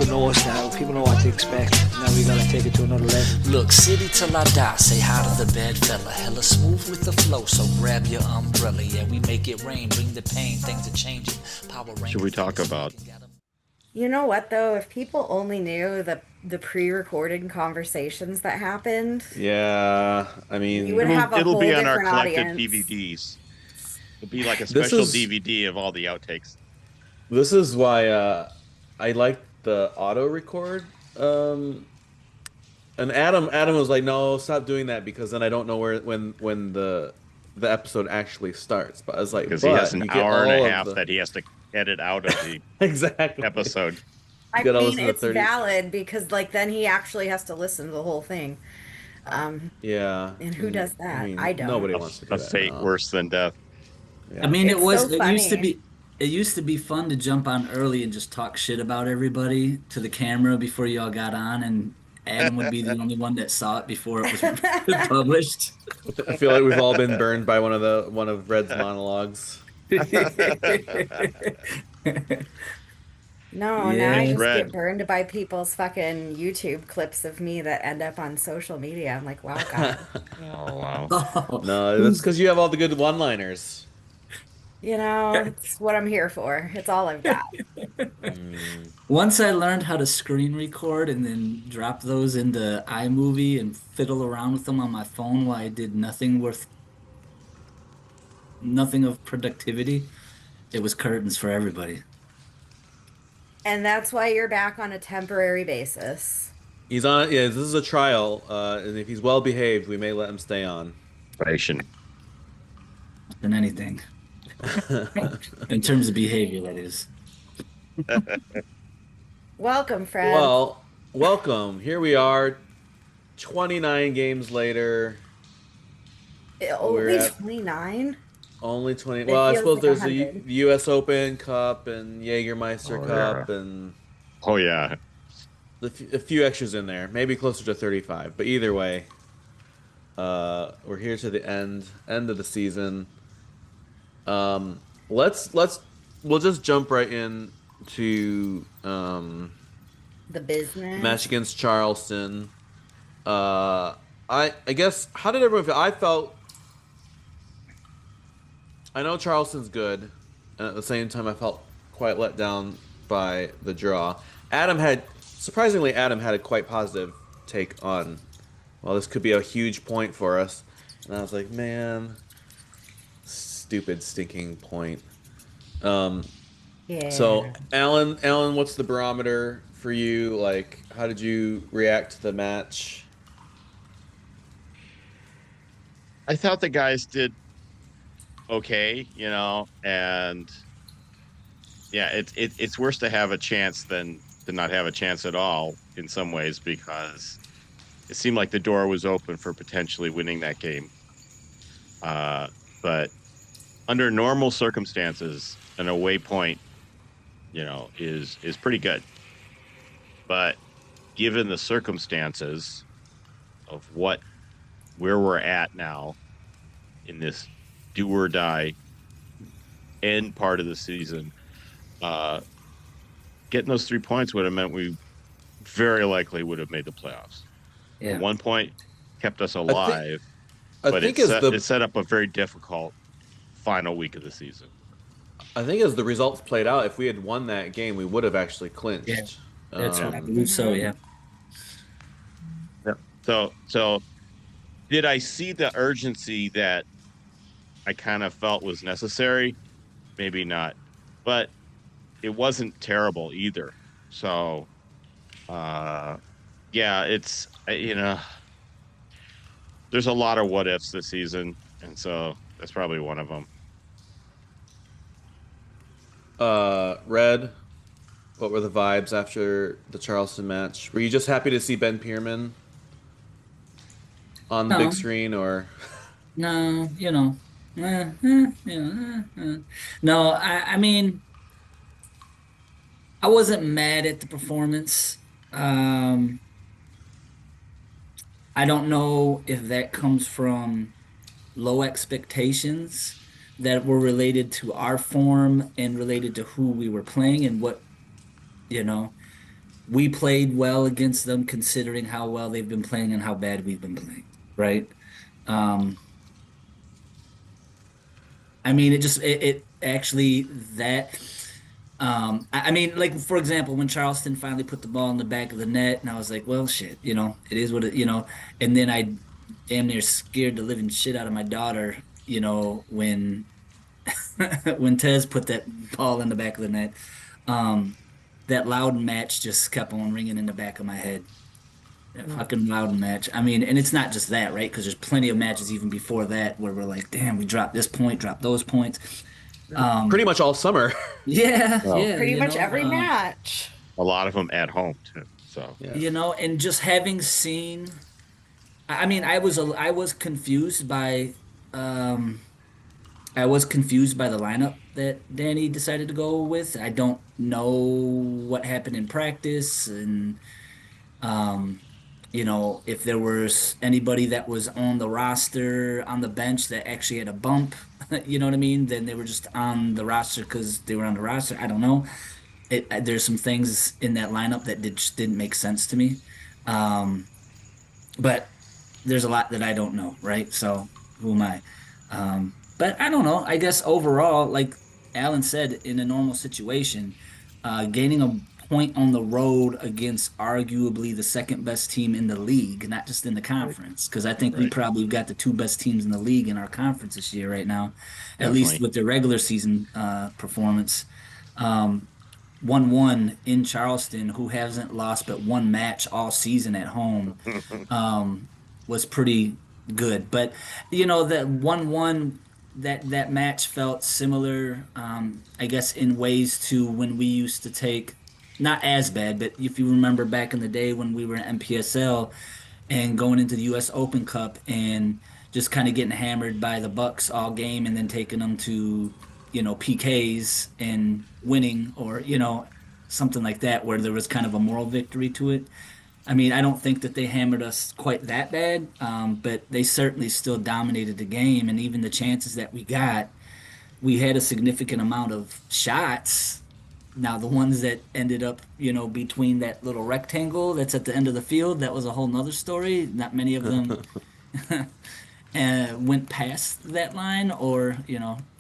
people know us now. People know what to expect. Now we gotta take it to another level. Look, city till I die, say hi to the bad fella. Hella smooth with the flow, so grab your umbrella. Yeah, we make it rain, bring the pain, things are changing. Power Should we talk about? You know what though? If people only knew the pre-recorded conversations that happened, Yeah, I mean, you would have a it'll whole be on our different collected audience. DVDs. It'll be like a This special is- DVD of all the outtakes. this is why I like the auto record. And Adam was like, "No, stop doing that because then I don't know when the episode actually starts." But I was like, Because he has an you get hour and all a of half the- that he has to edit out of the exactly episode. I gotta mean, listen to it's 30 valid because like then he actually has to listen to the whole thing. Yeah. And who does that? I don't. Nobody wants to do A that. fate no. worse than death. Yeah. I mean, It's so it used to be fun to jump on early and just talk shit about everybody to the camera before y'all got on, and Adam would be the only one that saw it before it was published. I feel like we've all been burned by one of Red's monologues. No, Yeah. now I just Red. get burned by people's fucking YouTube clips of me that end up on social media. I'm like, wow, God. Oh wow. Oh, No, that's because you have all the good one-liners. You know, it's what I'm here for. It's all I've got. once I learned how to screen record and then drop those into iMovie and fiddle around with them on my phone while I did nothing of productivity, it was curtains for everybody. And that's why you're back on a temporary basis. He's on. Yeah, this is a trial, and if he's well behaved, we may let him stay on. Ration. Than anything. In terms of behavior, that is. Welcome, Fred. Well, welcome. Here we are, 29 games later. Only we're at- 29? Only 20. It Well, I feels suppose like there's 100. the U.S. Open Cup and Jägermeister Oh, Cup yeah. and Oh yeah. a few extras in there, maybe closer to 35. But either way, we're here to the end of the season. We'll just jump right in to The business. match against Charleston. I guess, how did everyone feel? I know Charleston's good, and at the same time I felt quite let down by the draw. Surprisingly, Adam had a quite positive take on, well, this could be a huge point for us. And I was like, man, stupid, stinking point. Yeah. So, Alan, what's the barometer for you? Like, how did you react to the match? I thought the guys did okay, and yeah, it's worse to have a chance than to not have a chance at all in some ways, because it seemed like the door was open for potentially winning that game. But under normal circumstances, an away point, is pretty good. But given the circumstances of where we're at now in this do or die end part of the season, getting those 3 points would have meant we very likely would have made the playoffs. Yeah. 1 point kept us alive, I but think it set up a very difficult final week of the season. I think as the results played out, if we had won that game, we would have actually clinched. Yeah. That's right. I Um, believe so, yeah. So did I see the urgency that I kind of felt was necessary? Maybe not, but it wasn't terrible either. So, yeah, it's, there's a lot of what ifs this season, and so that's probably one of them. Red, what were the vibes after the Charleston match? Were you just happy to see Ben Pierman on the No. big screen, or? No, No, I mean, I wasn't mad at the performance. I don't know if that comes from low expectations that were related to our form and related to who we were playing and what we played well against them considering how well they've been playing and how bad we've been playing, right? Um, I mean, it actually that. I mean, like for example, when Charleston finally put the ball in the back of the net, and I was like, well, shit, it is what it. And then I damn near scared the living shit out of my daughter, when when Tez put that ball in the back of the net. Um, that Loudon match just kept on ringing in the back of my head. That fucking Loudon match. I mean, and it's not just that, right? Because there's plenty of matches even before that where we're like, damn, we dropped this point, dropped those points. Pretty much all summer. Yeah, Well, yeah. Pretty much every match. A lot of them at home too. So Yeah. And just having seen, I mean, I was confused by, the lineup that Danny decided to go with. I don't know what happened in practice, and if there was anybody that was on the roster on the bench that actually had a bump, you know what I mean? Then they were just on the roster because they were on the roster. I don't know. There's some things in that lineup that just didn't make sense to me. But there's a lot that I don't know, right? So who am I? But I don't know. I guess overall, like Alan said, in a normal situation, gaining a point on the road against arguably the second best team in the league, not just in the conference, because I think we probably got the two best teams in the league in our conference this year right now, at least with their regular season performance. 1-1 in Charleston, who hasn't lost but one match all season at home, was pretty good. But that 1-1, that match felt similar, I guess, in ways to when we used to take, not as bad, but if you remember back in the day when we were in MPSL and going into the U.S. Open Cup and just kind of getting hammered by the Bucks all game and then taking them to PKs and winning, or something like that, where there was kind of a moral victory to it. I mean, I don't think that they hammered us quite that bad, but they certainly still dominated the game, and even the chances that we got, we had a significant amount of shots. Now, the ones that ended up, between that little rectangle that's at the end of the field, that was a whole nother story. Not many of them went past that line or,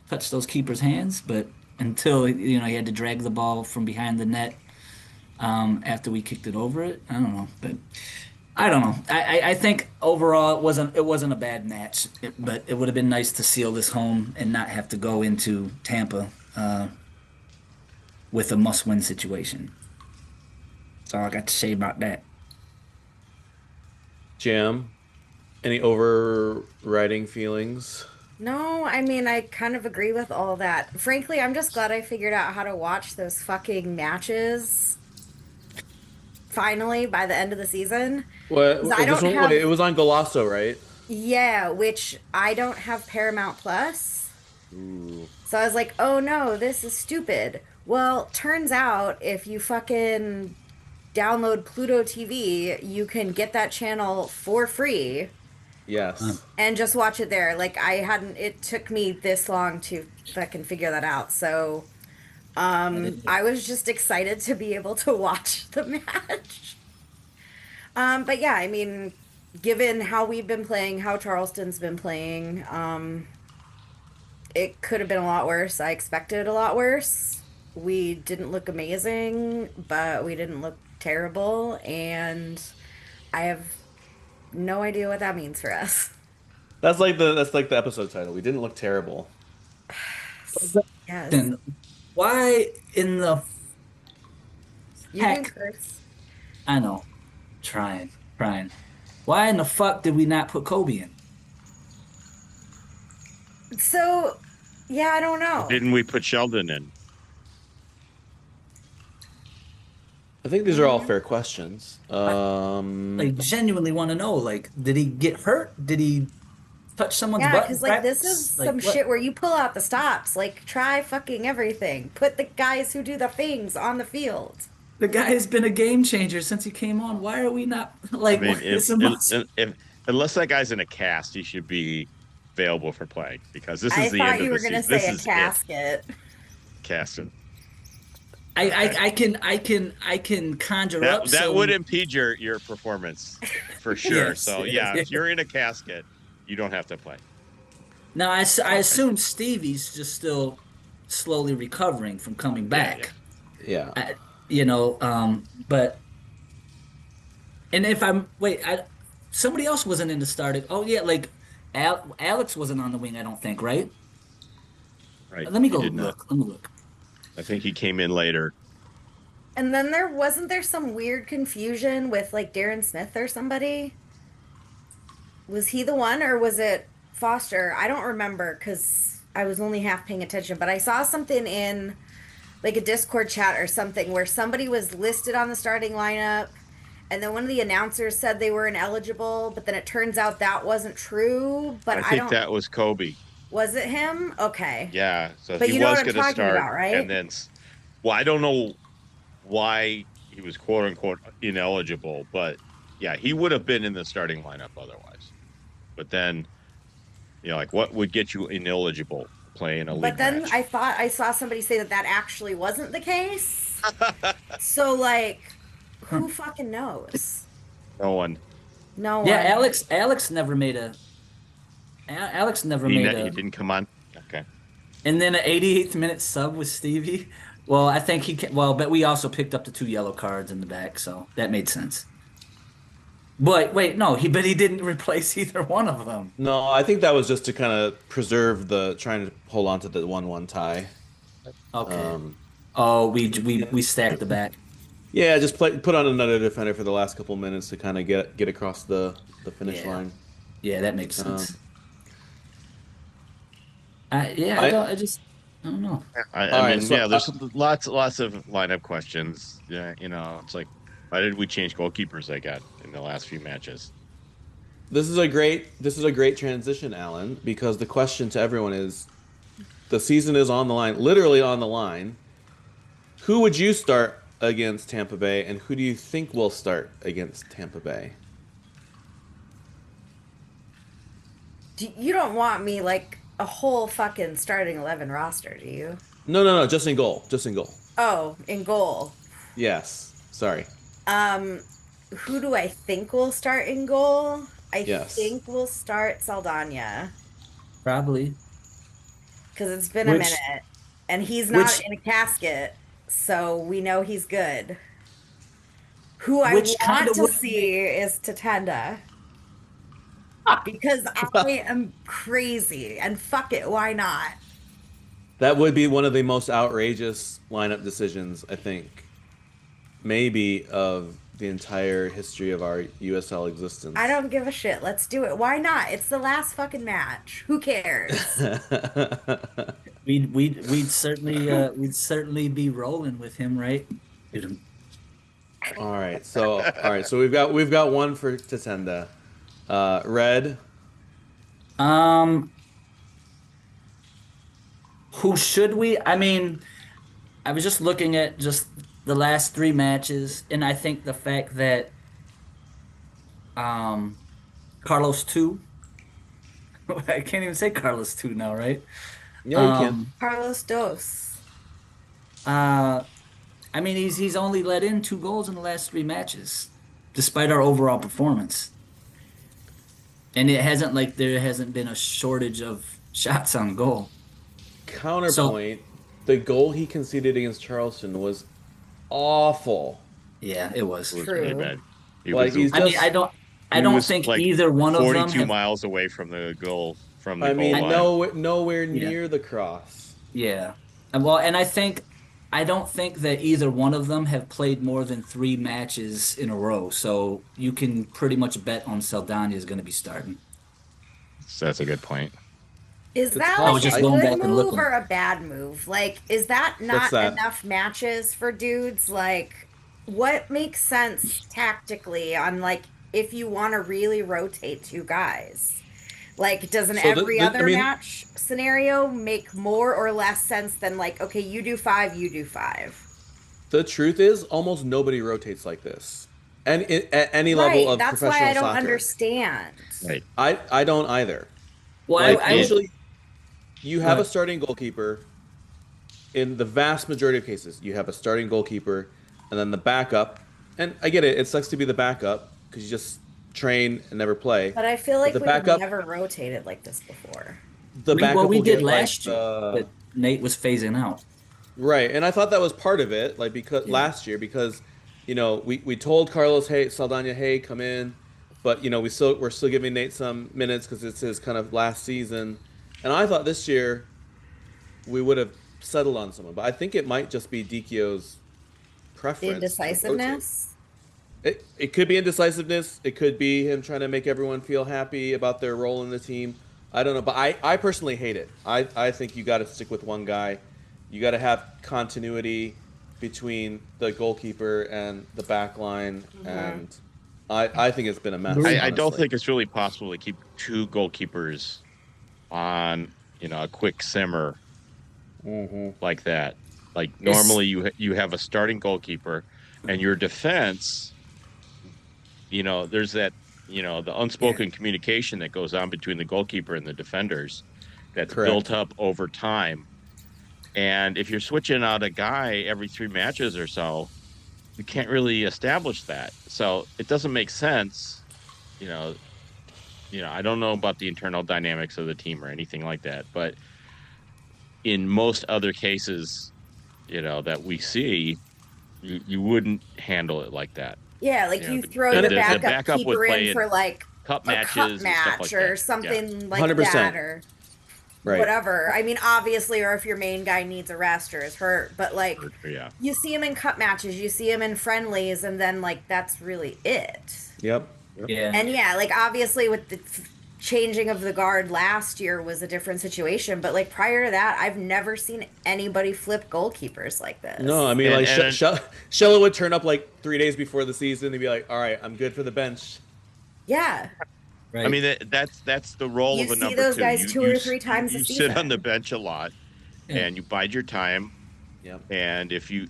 touched those keepers' hands. But until, he had to drag the ball from behind the net after we kicked it over it. I don't know. But I don't know. I think overall it wasn't a bad match. But it would have been nice to seal this home and not have to go into Tampa with a must-win situation. That's all I got to say about that. Jam, any overriding feelings? No, I mean, I kind of agree with all that. Frankly, I'm just glad I figured out how to watch those fucking matches finally by the end of the season. What? 'Cause I don't have, It was on Golasso, right? yeah, which I don't have Paramount Plus. Ooh. So I was like, oh no, this is stupid. Well, turns out if you fucking download Pluto TV, you can get that channel for free Yes. and just watch it there. Like it took me this long to fucking figure that out. So I was just excited to be able to watch the match. But yeah, I mean, given how we've been playing, how Charleston's been playing, it could have been a lot worse. I expected a lot worse. We didn't look amazing, but we didn't look terrible, and I have no idea what that means for us. That's like the episode title. We didn't look terrible. Yes. Then why in the You can heck? curse. I know, trying. Why in the fuck did we not put Kobe in? So, yeah, I don't know. didn't we put Sheldon in? I think these are all fair questions. Like, genuinely want to know. Like, did he get hurt? Did he touch someone's Yeah, butt? because in like this practice? is Like, some what? shit where you pull out the stops. Like, try fucking everything. Put the guys who do the things on the field. The guy has been a game changer since he came on. Why are we not like? I mean, it's a must. unless that guy's in a cast, he should be available for playing because this I is the thought end you of were the gonna season. say a This is it. casket. Casting. I can conjure up That would impede your performance for sure. Yes, So yes, yeah, yes. if you're in a casket, you don't have to play. Now I assume Stevie's just still slowly recovering from coming Yeah, yeah. back. Yeah. But and if I'm wait, somebody else wasn't in the starting. Oh yeah, like Alex wasn't on the wing. I don't think, right? Right. Let me He go did not. look. Let me look. I think he came in later. And then there wasn't there some weird confusion with like Darren Smith or somebody? Was he the one or was it Foster? I don't remember because I was only half paying attention, but I saw something in like a Discord chat or something where somebody was listed on the starting lineup and then one of the announcers said they were ineligible, but then it turns out that wasn't true. But I I think don't, that was Kobe. was it him? Okay. Yeah. So But he you know what was I'm going to talking start, about, right? and then, well, I don't know why he was quote unquote ineligible, but yeah, he would have been in the starting lineup otherwise. But then, like what would get you ineligible playing a league But then match? I thought I saw somebody say that that actually wasn't the case. So like, who fucking knows? No one. No Yeah, one. Alex never made Alex never made He didn't come on. Okay. and then an 88th minute sub with Stevie. Well, I think well, but we also picked up the 2 yellow cards in the back, so that made sense. But wait, no, but he didn't replace either one of them. No, I think that was just to kind of preserve trying to hold on to the 1-1 tie. Okay. Um, Oh, we stacked the back. yeah, just put on another defender for the last couple minutes to kind of get across the finish Yeah. line. Yeah, that makes sense. I don't know. I mean, so yeah, there's lots of lineup questions. Yeah, it's like, why did we change goalkeepers? I got in the last few matches. This is a great transition, Alan, because the question to everyone is, the season is on the line, literally on the line. Who would you start against Tampa Bay, and who do you think will start against Tampa Bay? You don't want me like a whole fucking starting 11 roster, do you? No, just in goal, just in goal. Oh, in goal. Yes, sorry. Who do I think will start in goal? I Yes. think we'll start Saldana Probably. because it's been a Which- minute and he's not which- in a casket, so we know he's good. Who I Which kind want of to would see is Tatenda because I am crazy and fuck it, why not? That would be one of the most outrageous lineup decisions, I think, maybe of the entire history of our USL existence. I don't give a shit. Let's do it. Why not? It's the last fucking match. Who cares? We'd certainly be rolling with him, right? All right, so we've got one for Tatenda. Red. Who should we? I mean, I was just looking at just the last 3 matches, and I think the fact that Carlos 2, I can't even say Carlos 2 now, right? Yeah, you can. Carlos Dos. I mean, he's only let in 2 goals in the last 3 matches, despite our overall performance. And there hasn't been a shortage of shots on goal. Counterpoint, the goal he conceded against Charleston was awful. Yeah, it was. It was True. really bad. He Like, was, he's I mean, just- I don't was, think like, either one of them 42 have, miles away from the goal from the I goal mean, line. nowhere Yeah. near the cross. yeah. And well, and I don't think that either one of them have played more than 3 matches in a row. So you can pretty much bet on Saldana is going to be starting. So that's a good point. Is that I was like just a going good back and move looking. or a bad move? Like, is that not What's that? enough matches for dudes? Like, what makes sense tactically on like if you want to really rotate 2 guys? Like, doesn't So every other I mean- match scenario make more or less sense than like, okay, you do 5, you do 5? The truth is, almost nobody rotates like this, and at any level of That's why professional I don't soccer. understand. Right. I don't either. Well, Like, I usually, you have Go a starting goalkeeper. in the vast majority of cases, you have a starting goalkeeper and then the backup. And I get it; it sucks to be the backup because you just train and never play. But I feel But like the we've backup, never rotated like this before. the backup we will did get like last year, but Nate was phasing out. right, and I thought that was part of it, like because Yeah. last year, because we told Carlos, hey, Saldana, hey, come in, but we're still giving Nate some minutes because it's his kind of last season, and I thought this year we would have settled on someone, but I think it might just be Dikio's preference to rotate. Indecisiveness. It could be indecisiveness. It could be him trying to make everyone feel happy about their role in the team. I don't know, but I personally hate it. I think you got to stick with one guy. You got to have continuity between the goalkeeper and the back line, and I think it's been a mess. I don't honestly. think it's really possible to keep two goalkeepers on a quick simmer like that. Like normally you have a starting goalkeeper, and your defense. There's that the unspoken communication that goes on between the goalkeeper and the defenders that's Correct. built up over time. And if you're switching out a guy every 3 matches or so, you can't really establish that. So it doesn't make sense. I don't know about the internal dynamics of the team or anything like that, but in most other cases, that we see, you wouldn't handle it like that. Yeah, like Yeah, you the- throw the- the the backup backup would keeper play in in for like Cup a matches cup and match stuff like or that. something like 100%. that, or Right. whatever. I mean, obviously, or if your main guy needs a rest or is hurt, but like Yeah. you see him in cup matches, you see him in friendlies, and then like that's really it. Yep. Yeah. And yeah, like obviously with the changing of the guard last year was a different situation, but like prior to that, I've never seen anybody flip goalkeepers like this. No, I mean, And- like and- Shella would turn up like 3 days before the season and be like, "All right, I'm good for the bench." Yeah. Right. I mean, that's the role You of a see number those two. guys You- two you or s- three times a you sit season. on the bench a lot, Yeah. and you bide your time. Yep. And if you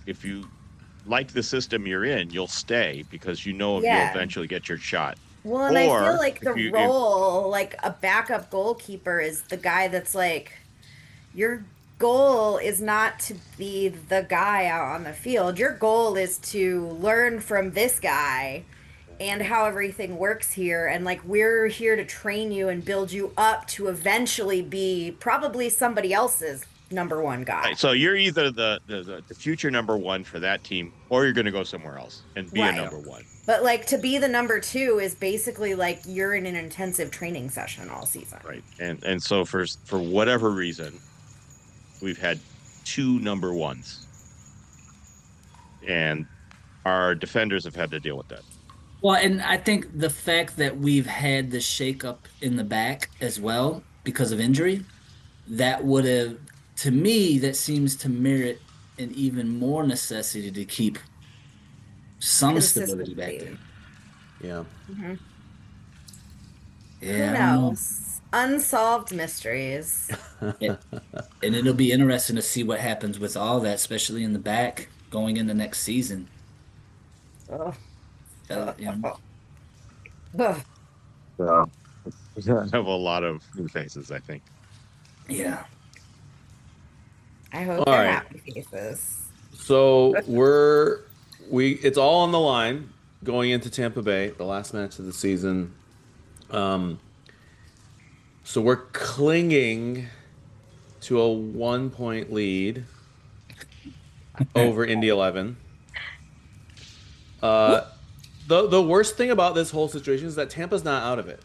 like the system you're in, you'll stay because you'll Yeah. eventually get your shot. Well, and I Or feel like the if you- role, like a backup goalkeeper, is the guy that's like, your goal is not to be the guy out on the field. Your goal is to learn from this guy and how everything works here. And like, we're here to train you and build you up to eventually be probably somebody else's number one guy. Right, so you're either the future number one for that team, or you're going to go somewhere else and be Right. a number one. But like, to be the number two is basically like you're in an intensive training session all season. Right. And so for whatever reason, we've had 2 number ones, and our defenders have had to deal with that. Well, and I think the fact that we've had the shakeup in the back as well because of injury, that would have, to me, that seems to merit an even more necessity to keep some stability back there. Yeah. Yeah, Who I don't know. knows? Unsolved mysteries. And it'll be interesting to see what happens with all that, especially in the back going into next season. Ugh. You know, Ugh. I have a lot of new faces, I think. yeah. I hope All they're right. happy faces. So it's all on the line going into Tampa Bay, the last match of the season. So we're clinging to a 1-point lead over Indy 11. The worst thing about this whole situation is that Tampa's not out of it.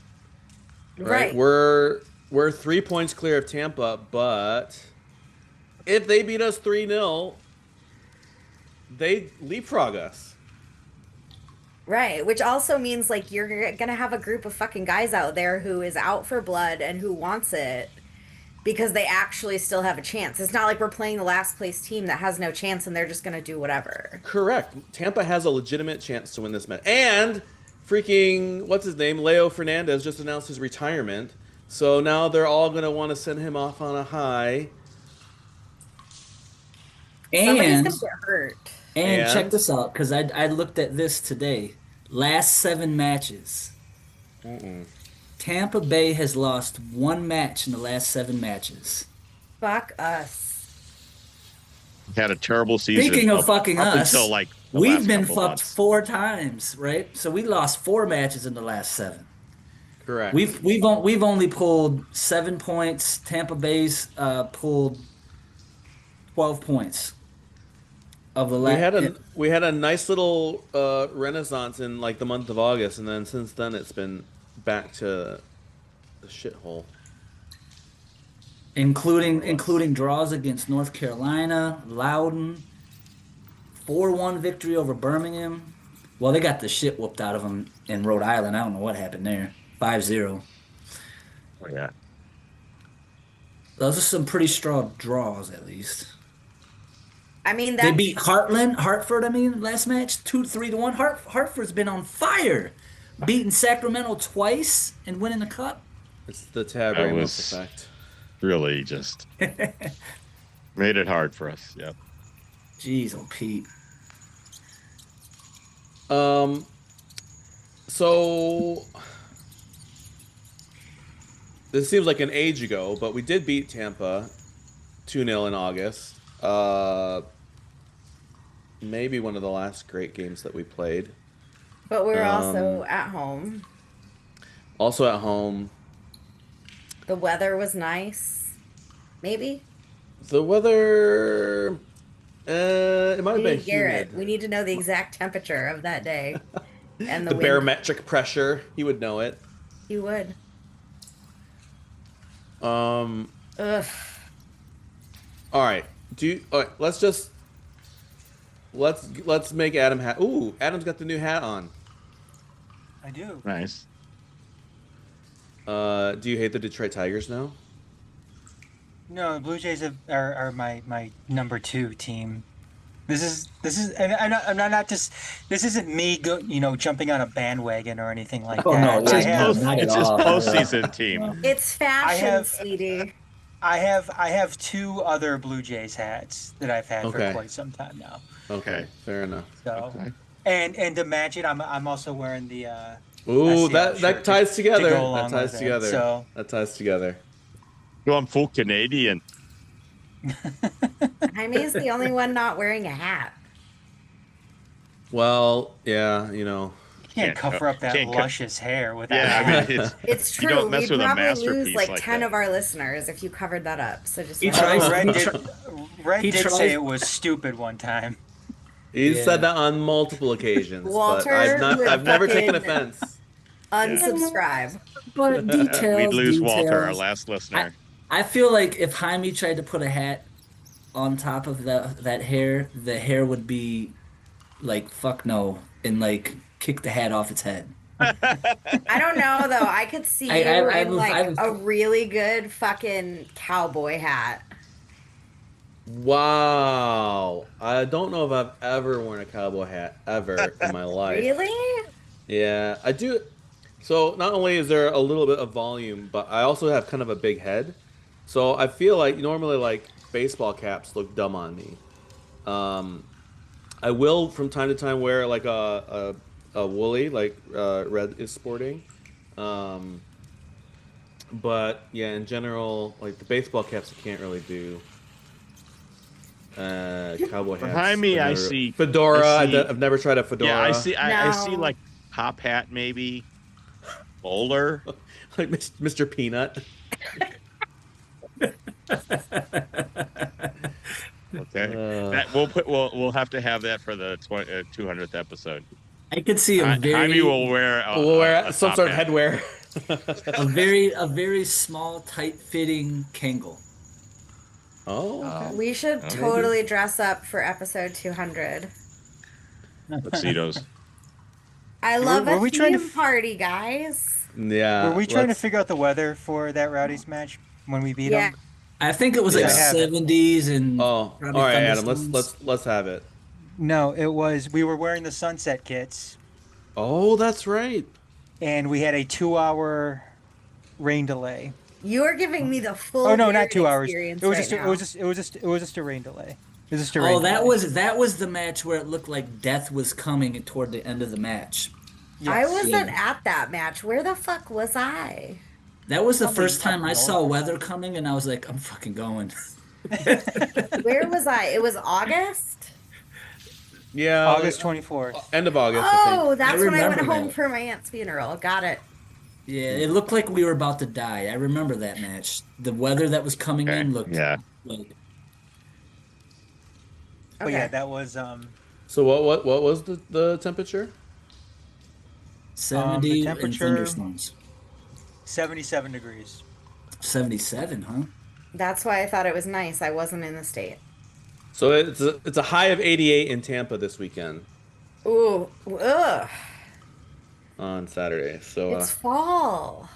Right. We're 3 points clear of Tampa, but if they beat us 3-0, they leapfrog us. Right. Which also means like you're going to have a group of fucking guys out there who is out for blood and who wants it because they actually still have a chance. It's not like we're playing the last place team that has no chance and they're just going to do whatever. Correct. Tampa has a legitimate chance to win this match. And freaking, what's his name? Leo Fernandez just announced his retirement. So now they're all going to want to send him off on a high. Somebody's And going to get hurt. And check And- this out, because I looked at this today. Last 7 matches. Tampa Bay has lost 1 match in the last 7 matches. Fuck us. had a terrible season. Speaking of fucking up us, until like the we've last been couple fucked months. 4 times, right? So we lost 4 matches in the last 7. Correct. We've only pulled 7 points. Tampa Bay's pulled 12 points of the last. We had a nice little renaissance in like the month of August, and then since then it's been back to the shithole. Including draws against North Carolina, Loudoun, 4-1 victory over Birmingham. Well, they got the shit whooped out of them in Rhode Island. I don't know what happened there. 5-0. Oh, yeah. Those are some pretty strong draws, at least. I mean, They that's beat Hartford, last match, 2-3-1. Hartford's been on fire. Beating Sacramento twice and winning the cup. It's the Tab Ramos effect. Really just made it hard for us. Yep. Jeez, oh Pete. So this seems like an age ago, but we did beat Tampa 2-0 in August. Maybe one of the last great games that we played. but we're also at home. Also at home. The weather was nice. Maybe. The weather, it might have been Garrett, humid. we need to know the exact temperature of that day. And The wind. barometric pressure, he would know it. You would. All Ugh. right. All right, let's make Adam hat. Ooh, Adam's got the new hat on. I do. Nice. Do you hate the Detroit Tigers now? No, the Blue Jays are my number 2 team. This is and I'm not just. This isn't me jumping on a bandwagon or anything like Oh, that. no, I it's have, not at It's his all. postseason team. It's fashion, have- sweetie. I have 2 other Blue Jays hats that I've had Okay. for quite some time now. Okay, fair enough. So, Okay. and to match it, I'm also wearing the. Ooh, SEL that shirt ties to together. go That along ties with it. together. So That ties together. Going full Canadian. Jaime's the only one not wearing a hat. Well, yeah, you know. you can't cover up that can't co- luscious hair with that. Yeah, hat. I mean, It's you true. don't mess We'd with a probably masterpiece lose like like 10 that. of our listeners if you covered that up. So just He let tries- us know. Red He did tries- say it was stupid one time. He's Yeah. said that on multiple occasions, Walter, but I've never taken fucking- offense. Unsubscribe. But details. We'd lose Walter, our details. last listener. I feel like if Jaime tried to put a hat on top of that hair, the hair would be like fuck no and like kick the hat off its head. I don't know though. I could see you in like a really good fucking cowboy hat. Wow. I don't know if I've ever worn a cowboy hat ever in my life. Really? Yeah, I do. So not only is there a little bit of volume, but I also have kind of a big head. So I feel like normally like baseball caps look dumb on me. I will from time to time wear like a woolly like Red is sporting. But yeah, in general, like the baseball caps I can't really do. Cowboy hats. Behind me, I've I never- see fedora. I see- I've never tried a fedora. Yeah, I see. I see No. like top hat, maybe bowler. Like Mr. Peanut. Okay, that we'll have to have that for the 200th episode. I could see a Jaime will wear We'll wear a some top sort of hat. headwear. a very small, tight-fitting Kangol. Oh, okay. We should totally dress up for episode 200. Tuxedos. I love were a we trying to theme party, guys. Yeah. Were we trying to let's- figure out the weather for that Rowdies match when we beat Yeah. them? I think it was like Yeah, I have it. 70s and Oh, all probably right, Adam. thunderstorms. Let's have it. No, it was we were wearing the sunset kits Oh, that's right. and we had a 2-hour rain delay. You are giving me the full. Oh no, not Garrett 2 hours. experience It was right just now. it was just a rain delay. It was just a rain Oh, that delay. was the match where it looked like death was coming toward the end of the match. I Yes. wasn't at that match. Where the fuck was I? That was the Probably first time I up saw north. weather coming, and I was like, I'm fucking going. Where was I? It was August. Yeah, August 24th. end of August. I think. Oh, that's when I went remember home that. for my aunt's funeral. Got it. Yeah, it looked like we were about to die. I remember that match. The weather that was coming Okay, in looked yeah. like But yeah, Okay. that was So what was the temperature? 70 and temperature- thunderstorms. 77 degrees. 77, huh? That's why I thought it was nice. I wasn't in the state. So it's a high of 88 in Tampa this weekend Ooh, ugh. on Saturday. So It's fall.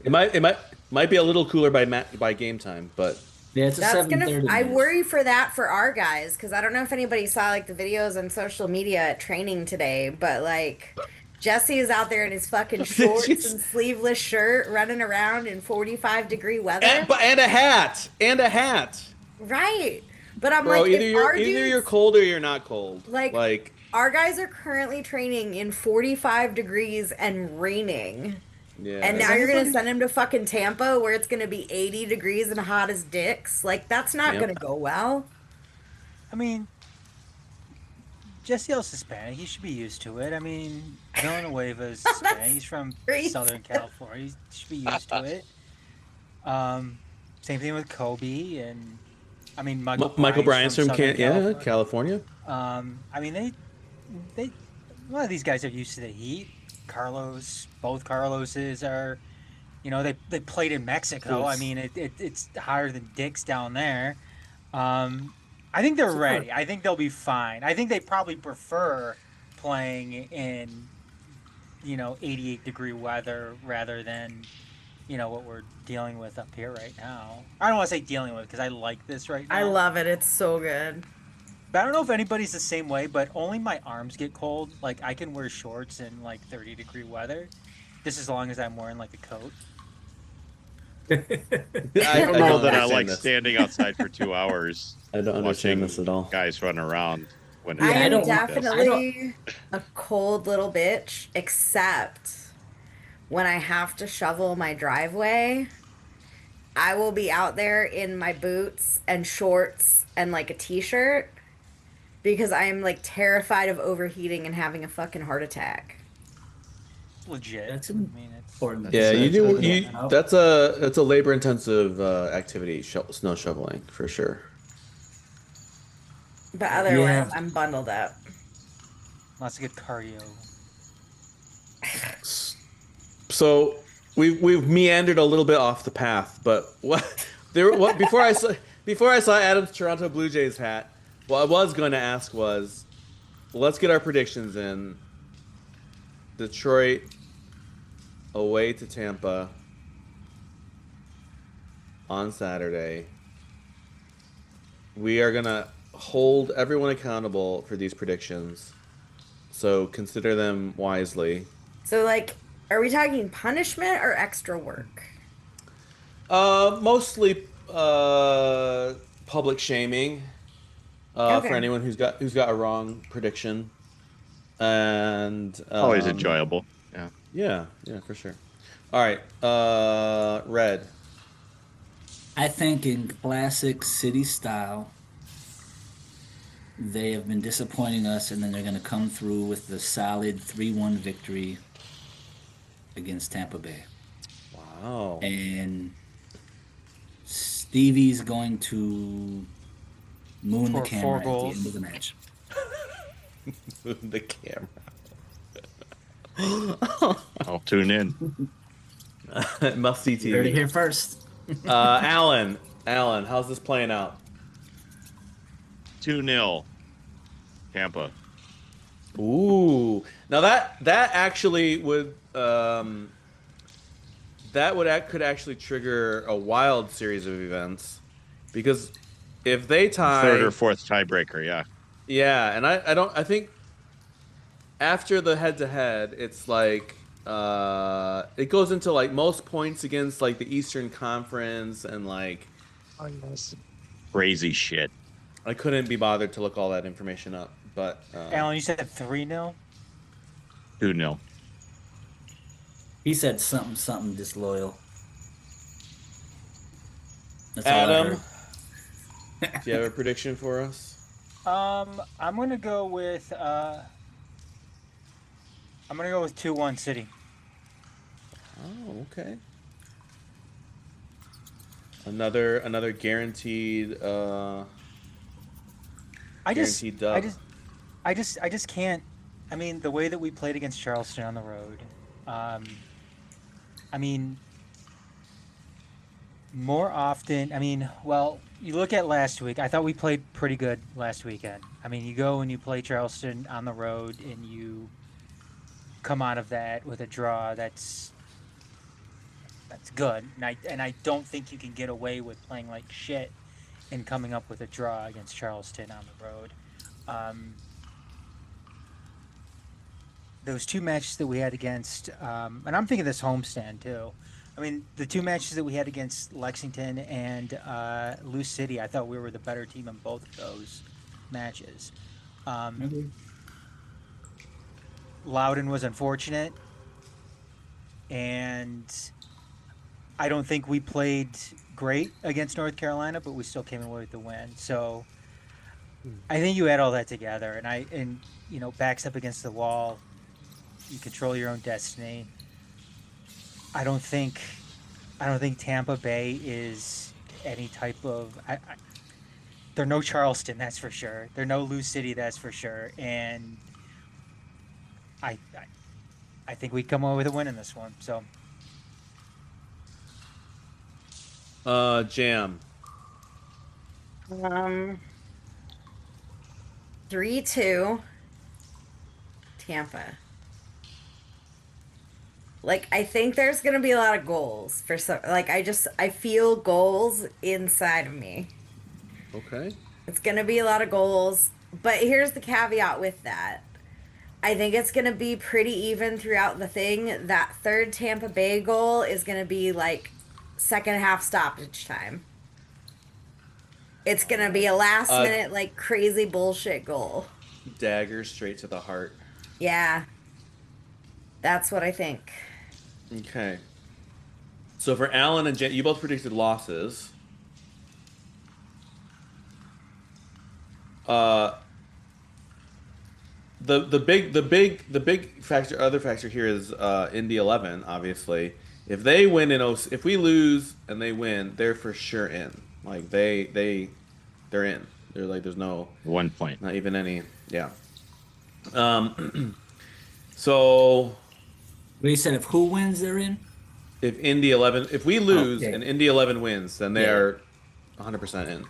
it might be a little cooler by game time, but Yeah, it's a That's 7:30. gonna. I match. worry for that for our guys because I don't know if anybody saw like the videos on social media at training today, but like Jesse is out there in his fucking shorts and sleeveless shirt, running around in 45-degree weather. and a hat. Right, but I'm Bro, like, either if our you're dudes, cold or you're not cold. like our guys are currently training in 45 degrees and raining. yeah. And now you're gonna send him to fucking Tampa where it's gonna be 80 degrees and hot as dicks. Like that's not Yep. gonna go well. I mean, Jesse L's Hispanic. He should be used to it. I mean, Villanueva's Hispanic. He's from crazy. Southern California. He should be used to it. Same thing with Kobe and I mean Michael Bryan's from Southern California. I mean they a lot of these guys are used to the heat. Both Carloses are, they played in Mexico. I mean it's hotter than dicks down there. I think they're ready. I think they'll be fine. I think they probably prefer playing in 88-degree weather rather than what we're dealing with up here right now. I don't want to say dealing with because I like this right now. I love it. It's so good. But I don't know if anybody's the same way, but only my arms get cold. Like, I can wear shorts in, 30-degree weather. Just as long as I'm wearing, a coat. I don't know that I understand like this. standing outside for 2 hours. I don't understand this at all. Guys run around when I it's I am don't- like this. definitely a cold little bitch, except when I have to shovel my driveway. I will be out there in my boots and shorts and a t-shirt because I am terrified of overheating and having a fucking heart attack. Legit. That's I mean, it's important. Yeah, you do. Yeah. That's a labor-intensive activity, snow shoveling for sure. But otherwise, Yeah. I'm bundled up. lots of good cardio. So we've meandered a little bit off the path, but before I saw Adam's Toronto Blue Jays hat, what I was going to ask was, let's get our predictions in. Detroit away to Tampa on Saturday. We are gonna hold everyone accountable for these predictions, so consider them wisely. So, are we talking punishment or extra work? Mostly public shaming Okay. for anyone who's got a wrong prediction, and Always enjoyable. Yeah. Yeah, for sure. All right, Red. I think in classic city style, they have been disappointing us, and then they're going to come through with the solid 3-1 victory against Tampa Bay. Wow. And Stevie's going to moon the For camera 4 at the goals. end of the match. The camera. I'll tune in. Must see You heard it TV. here first. Alan, how's this playing out? 2-0 Tampa. Ooh, now that actually would could actually trigger a wild series of events, because if they tie Third or fourth tiebreaker, yeah. yeah, and I think after the head-to-head, it's it goes into most points against the Eastern Conference and Crazy shit. I couldn't be bothered to look all that information up, but Alan, you said 3-0? 2-0. He said something disloyal. That's all I Adam, heard. you have a prediction for us? I'm gonna go with 2-1 City. Oh, okay. Another guaranteed I just guaranteed I dub. just I just can't. I mean, the way that we played against Charleston on the road. I mean, more often. I mean, well, you look at last week. I thought we played pretty good last weekend. I mean, you go and you play Charleston on the road, and you come out of that with a draw. That's good, and I don't think you can get away with playing like shit and coming up with a draw against Charleston on the road. Um, those two matches that we had against, and I'm thinking this homestand too. I mean, the two matches that we had against Lexington and Lou City, I thought we were the better team in both of those matches. Loudon was unfortunate, and I don't think we played great against North Carolina, but we still came away with the win. So I think you add all that together, and backs up against the wall, you control your own destiny. I don't think Tampa Bay is any type of. They're no Charleston, that's for sure. They're no Lou City, that's for sure. And I think we come away with a win in this one. So. Jam. 3-2 Tampa. Like, I think there's gonna be a lot of goals for some. Like, I feel goals inside of me. Okay. It's gonna be a lot of goals, but here's the caveat with that. I think it's gonna be pretty even throughout the thing. That third Tampa Bay goal is gonna be like second half stoppage time. It's gonna be a last minute like crazy bullshit goal. Dagger straight to the heart. Yeah. That's what I think. Okay. So for Alan and Jen, you both predicted losses. The big factor, other factor here is Indy 11. Obviously, if they win if we lose and they win, they're for sure in. Like they're in. They're like there's no 1 point. not even any. Yeah. So You said if who wins, they're in. if Indy 11, if we lose Okay. and Indy 11 wins, then they are 100% in.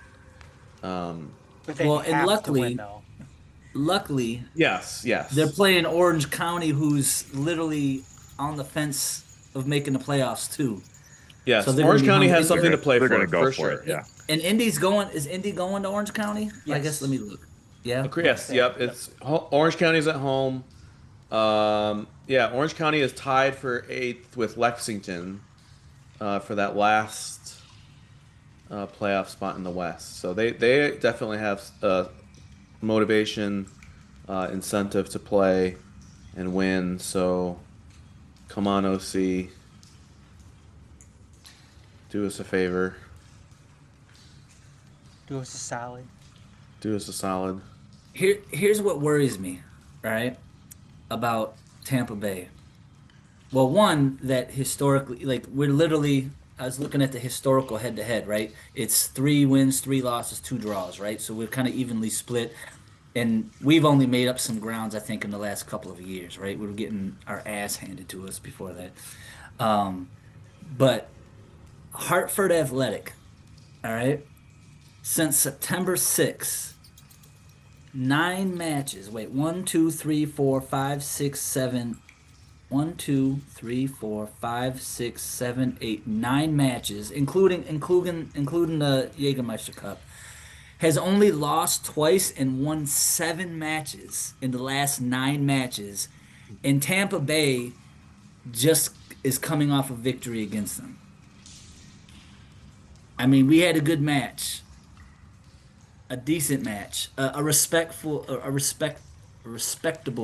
But they Well, have and to luckily- win, though. Luckily, Yes. they're playing Orange County, who's literally on the fence of making the playoffs too. Yes. So they're Orange gonna be County has hungry. something to play They're for. gonna go for for sure. it. Yeah. And Indy's going. Is Indy going to Orange County? I Yes. guess. Let me look. Yeah. Yes. Yep. It's Orange County's at home. Yeah. Orange County is tied for 8th with Lexington for that last playoff spot in the West. So they definitely have motivation, incentive to play and win. So come on, OC. Do us a favor. Do us a solid. Do us a solid. Here's what worries me, right, about Tampa Bay. Well, one, that historically, like I was looking at the historical head-to-head, right? It's 3 wins, 3 losses, 2 draws, right? So we're kind of evenly split, and we've only made up some grounds, I think, in the last couple of years, right? We were getting our ass handed to us before that. But Hartford Athletic, all right, since September 6th, 9 matches. Wait, 1, 2, 3, 4, 5, 6, 7. 1, 2, 3, 4, 5, 6, 7, 8, 9 matches, including the Jägermeister Cup, has only lost twice and won 7 matches in the last 9 matches, and Tampa Bay just is coming off a victory against them. I mean, we had a good match, a decent match, a respectable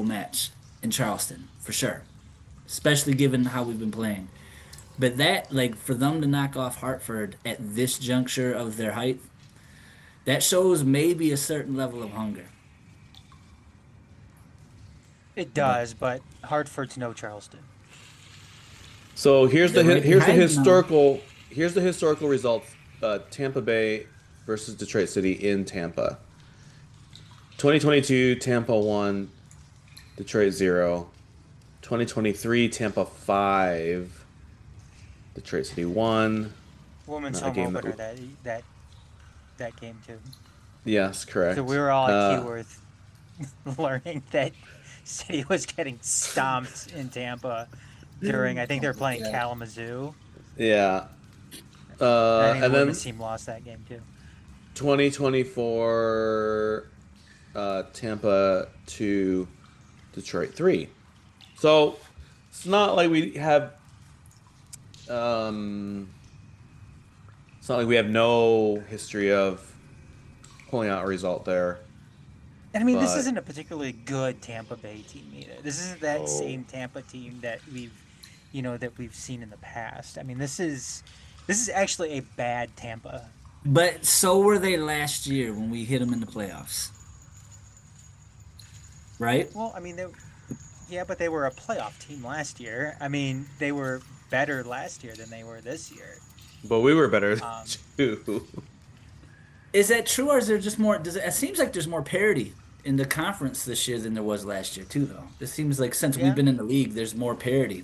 match in Charleston for sure, especially given how we've been playing. But that, like, for them to knock off Hartford at this juncture of their height, That shows maybe a certain level of hunger. It does, but Hartford's no Charleston. So here's the They're right here's the behind them. historical results. Tampa Bay versus Detroit City in Tampa. 2022 Tampa 1, Detroit 0. 2023 Tampa 5, Detroit City 1. Women's Not a home game opener that that game too. Yes, correct. So we were all at Keyworth learning that City was getting stomped in Tampa during. I think they're playing Kalamazoo. Yeah. I think And the then women's team lost that game too. 2024 Tampa 2, Detroit 3. So it's not like we have it's not like we have no history of pulling out a result there. And I mean, this But- isn't a particularly good Tampa Bay team either. This isn't that same Tampa team that we've seen in the past. I mean, this is actually a bad Tampa. But so were they last year when we hit them in the playoffs. Right? Well, I mean, but they were a playoff team last year. I mean, they were better last year than they were this year. But we were better too. Is that true, or is there just more? It seems like there's more parity in the conference this year than there was last year, too, though. It seems like since we've been in the league, there's more parity.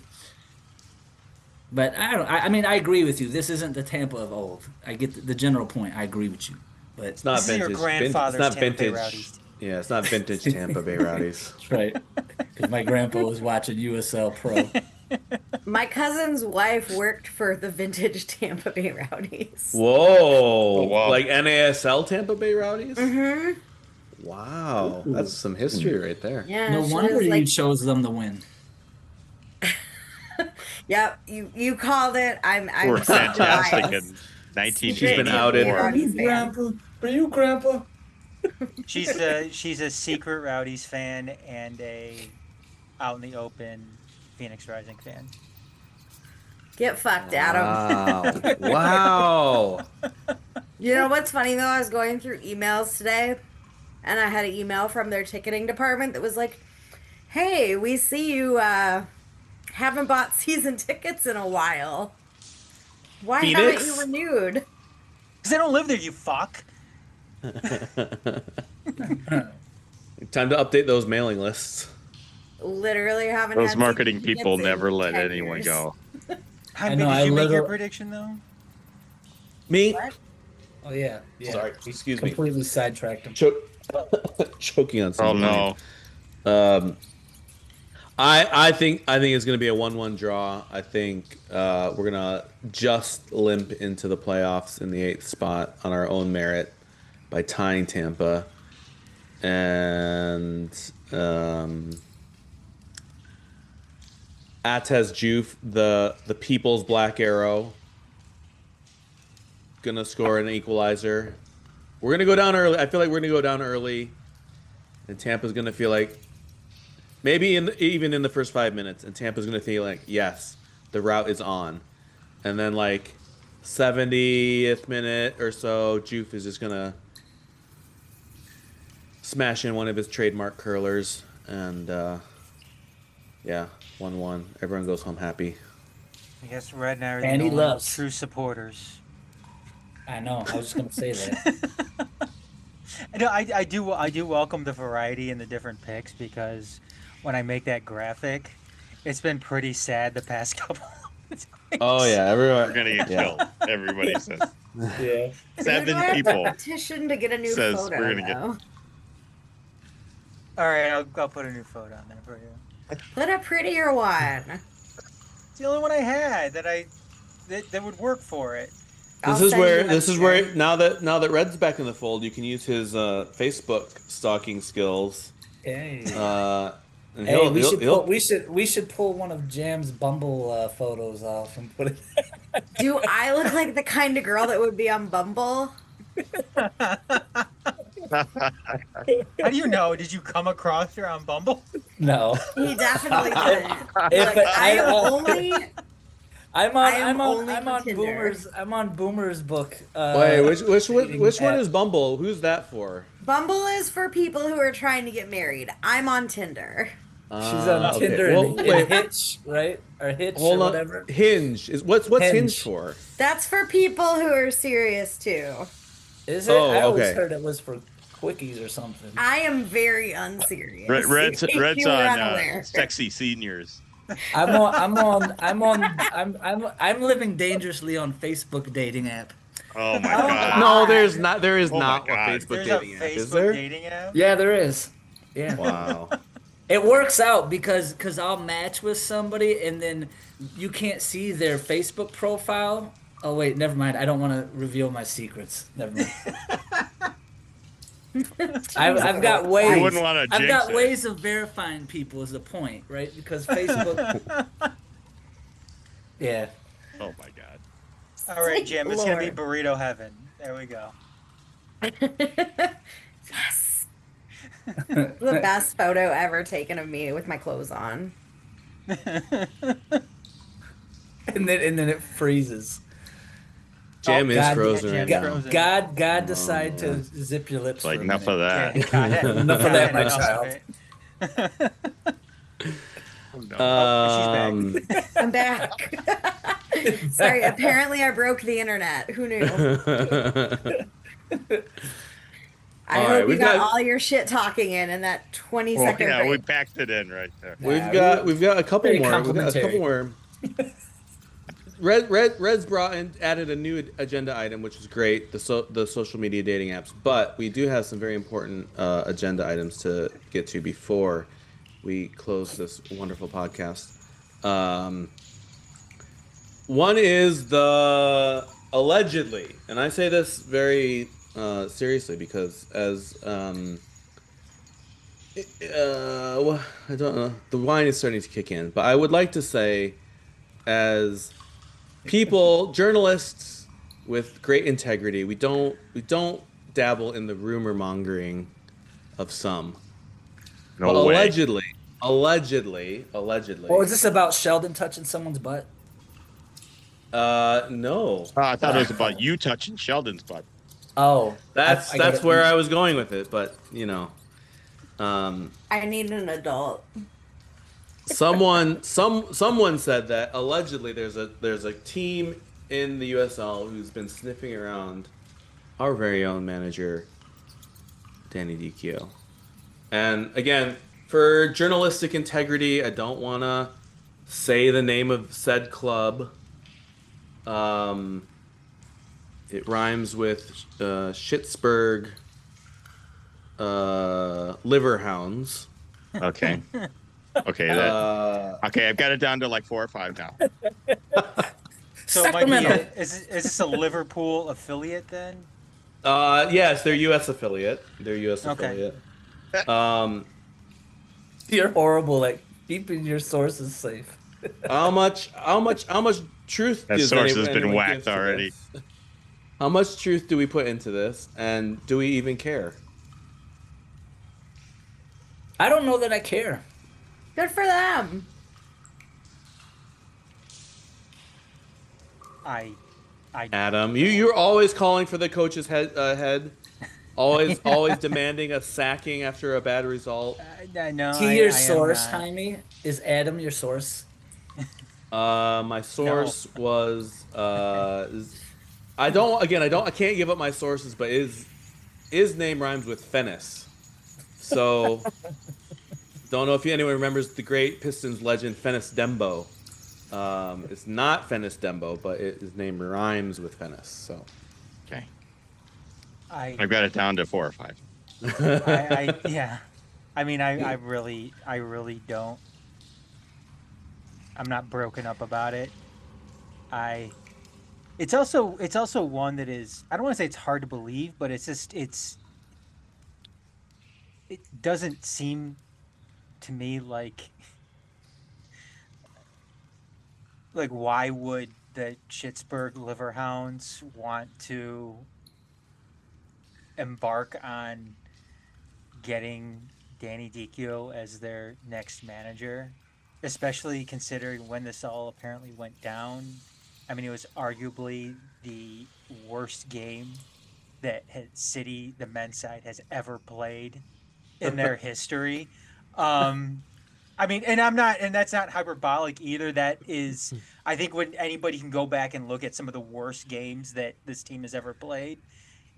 But I mean, I agree with you. This isn't the Tampa of old. I get the general point. I agree with you. But It's not This is your vintage. grandfather's It's not Tampa Bay vintage. Rowdies team. Yeah, it's not vintage Tampa Bay Rowdies. that's right. Because my grandpa was watching USL Pro. My cousin's wife worked for the vintage Tampa Bay Rowdies. Whoa! wow. Like NASL Tampa Bay Rowdies? Mm-hmm. Wow, that's some history right there. Yeah, No she wonder was you chose them to win. Yep, you called it. I'm Were so fantastic biased. in 1984. She's been outed. Rowdies fan. Are you Grandpa? She's a secret Rowdies fan and a out in the open Phoenix Rising fan. Get fucked, Adam. Wow! Wow! You know what's funny though? I was going through emails today, and I had an email from their ticketing department that was like, "Hey, we see you haven't bought season tickets in a while. Why Phoenix? haven't you renewed?" Because I don't live there, you fuck. Time to update those mailing lists. Literally haven't. Those had marketing season people tickets in never let 10 anyone years. go. How know, did you make your literally- prediction though? Me? What? Oh, yeah. Sorry, excuse me. Completely sidetracked him. Choking on Oh something. no! I think it's going to be a 1-1 draw. I think we're going to just limp into the playoffs in the 8th spot on our own merit by tying Tampa. And Atez Juve, the people's black arrow, going to score an equalizer. We're going to go down early. I feel like we're going to go down early. And Tampa's going to feel like maybe even in the first 5 minutes, and Tampa's going to feel like, yes, the route is on. And then, like, 70th minute or so, Juve is just going to smash in one of his trademark curlers. And, yeah, 1-1. Everyone goes home happy. I guess Red and I are the And he only loves. true supporters. I know. I was just going to say that. No, I do welcome the variety and the different picks because when I make that graphic, it's been pretty sad the past couple of times. Oh, yeah, everyone. We're gonna get killed. Everybody says Yeah. 7 We're gonna people. petition to get a new says photo. we're gonna get- though. All right, I'll put a new photo on there for you. Put a prettier one. It's the only one I had that would work for it. I'll This is send where you a picture. now that Red's back in the fold, you can use his Facebook stalking skills. Hey. And Hey, he'll- we should pull one of Jam's Bumble photos off and put it. Do I look like the kind of girl that would be on Bumble? How do you know? Did you come across her on Bumble? No. He definitely didn't. If Look, I- I am only only I'm for on Tinder. Boomer's book. Wait, which dating one app. is Bumble? Who's that for? Bumble is for people who are trying to get married. I'm on Tinder. She's on Okay. Tinder Well, and wait, Hitch, right? Or Hitch hold or on. whatever. Hinge is what's Hinge Hinge. for? That's for people who are serious too. Is it? Oh, I always okay. heard it was for quickies or something. I am very unserious. Red's in case you were on unaware. sexy seniors. I'm living dangerously on Facebook dating app. Oh my Oh, god. No, there's not. There is Oh my not a God. Facebook There's a dating app, is Facebook there? dating app. Yeah, there is. Yeah. Wow. It works out because I'll match with somebody and then you can't see their Facebook profile. Oh wait, never mind. I don't want to reveal my secrets. Never mind. I've got ways. You wouldn't wanna I've got jinx it. ways of verifying people is the point, right? Because Facebook. Yeah. Oh my god. All right, Jim. It's gonna be Lord. burrito heaven. There we go. Yes. The best photo ever taken of me with my clothes on. And then it freezes. Jam is God, frozen yeah, right Jam's now. frozen. God decide to zip your lips. Like for a enough minute. of that. Enough of that, my Enough of child. it. Um, I'm back. Sorry, apparently I broke the internet. Who knew? I All hope right, you we've got got- all your shit talking in that 20 Well, second yeah, we break. packed it in right there. we've got a couple Very more. We've got a couple complimentary. more. Red's added a new agenda item, which is great. The social media dating apps, but we do have some very important agenda items to get to before we close this wonderful podcast. One is the allegedly, and I say this very seriously because as I don't know, the wine is starting to kick in, but I would like to say, as people, journalists with great integrity, we don't dabble in the rumor mongering of some. No But way. allegedly. Oh, is this about Sheldon touching someone's butt? No. Oh, I thought it was about you touching Sheldon's butt. Oh, That's I got it. where I was going with it, but you know, I need an adult. someone said that allegedly there's a team in the USL who's been sniffing around our very own manager, Danny Dicchio. And again, for journalistic integrity, I don't want to say the name of said club. It rhymes with Schittsburg Liverhounds. Okay. Okay. Okay, I've got it down to like 4 or 5 now. So it might be Sacramento. is this a Liverpool affiliate then? Yes, they're U.S. affiliate. Okay. You're horrible at keeping your sources safe. How much truth That does source has anyone been give whacked to already. this? How much truth do we put into this, and do we even care? I don't know that I care. Good for them. I Adam, you're always calling for the coach's head, always demanding a sacking after a bad result. know. Is he your source, Jaime? Is Adam your source? My source was I can't give up my sources, but his name rhymes with Fennis, so don't know if anyone remembers the great Pistons legend Fennis Dembo. It's not Fennis Dembo, but his name rhymes with Fennis. So Okay. I I've got it down to 4 or 5. yeah. I mean, I really don't. I'm not broken up about it. It's also one that is, I don't want to say it's hard to believe, but it's just it doesn't seem to me like why would the Schittsburg Liverhounds want to embark on getting Danny Dicchio as their next manager? especially considering when this all apparently went down. I mean, it was arguably the worst game that City, the men's side, has ever played in their history. I mean, and that's not hyperbolic either. That is, I think when anybody can go back and look at some of the worst games that this team has ever played,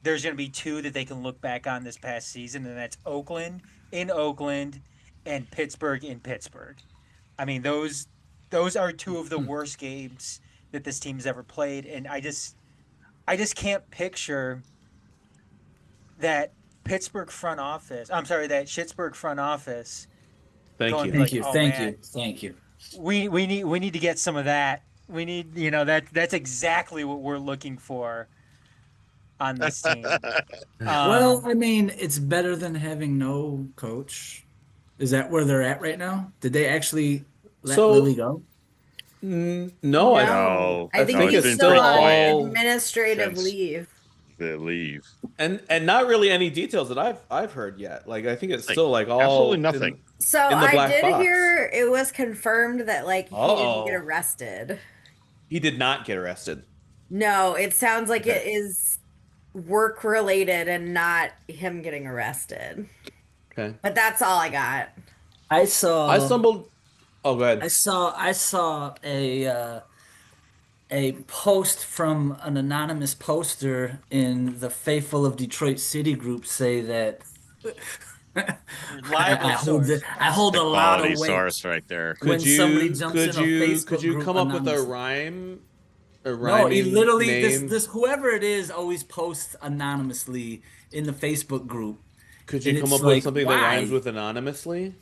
there's going to be two that they can look back on this past season, and that's Oakland in Oakland and Pittsburgh in Pittsburgh. I mean, those are two of the worst games that this team's ever played, and I just can't picture that Pittsburgh front office. I'm sorry, that Schittsburg front office. Thank you. Thank you. We need to get some of that. We need, that's exactly what we're looking for on this team. Well, I mean, it's better than having no coach. Is that where they're at right now? Did they actually let Lily go? No, I think it's he's been still pretty on quiet administrative since leave. they leave. and not really any details that I've heard yet. Like I think it's still like all absolutely nothing. So in the I black did box. hear it was confirmed that like he didn't get arrested. He did not get arrested. No, it sounds like Okay. it is work related and not him getting arrested. Okay. But that's all I got. I stumbled. Oh, go ahead. I saw a post from an anonymous poster in the Faithful of Detroit City group say that Reliable source. I hold The a lot quality of weight. source right there. When somebody jumps in a Facebook could you group come up with a anonymously. rhyme? A No, he rhyming literally name? this whoever it is always posts anonymously in the Facebook group. Could you and come it's up with like, something why? that rhymes with anonymously?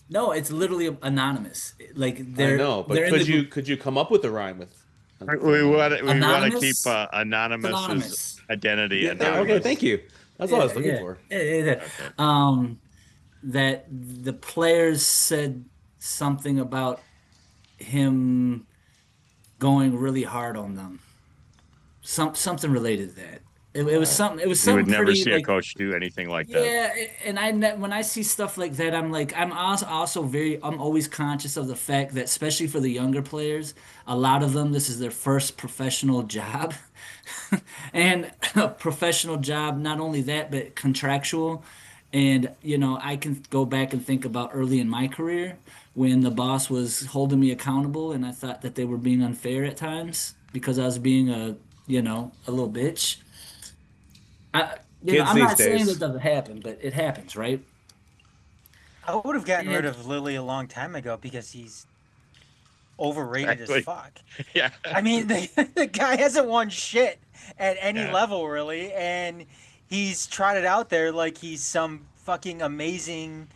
No, it's literally anonymous. Like I they're know, but they're in the group. could you come up with a rhyme with? We want to Anonymous? keep Anonymous's Anonymous. identity Yeah, anonymous. okay, thank you. That's what I was looking for. Yeah. That the players said something about him going really hard on them. Something related to that. It was something. It was You something would never pretty, see like, a coach do anything like that. yeah, and when I see stuff like that, I'm also I'm always conscious of the fact that, especially for the younger players, a lot of them, this is their first professional job, and a professional job. Not only that, but contractual. And I can go back and think about early in my career when the boss was holding me accountable, and I thought that they were being unfair at times because I was being a little bitch. Kids I'm these not saying days. it doesn't happen, but it happens, right? I would have gotten And- rid of Lily a long time ago because he's overrated Exactly. as fuck. Yeah. I mean, the guy hasn't won shit at any Yeah. level, really, and he's trotted out there like he's some fucking amazing,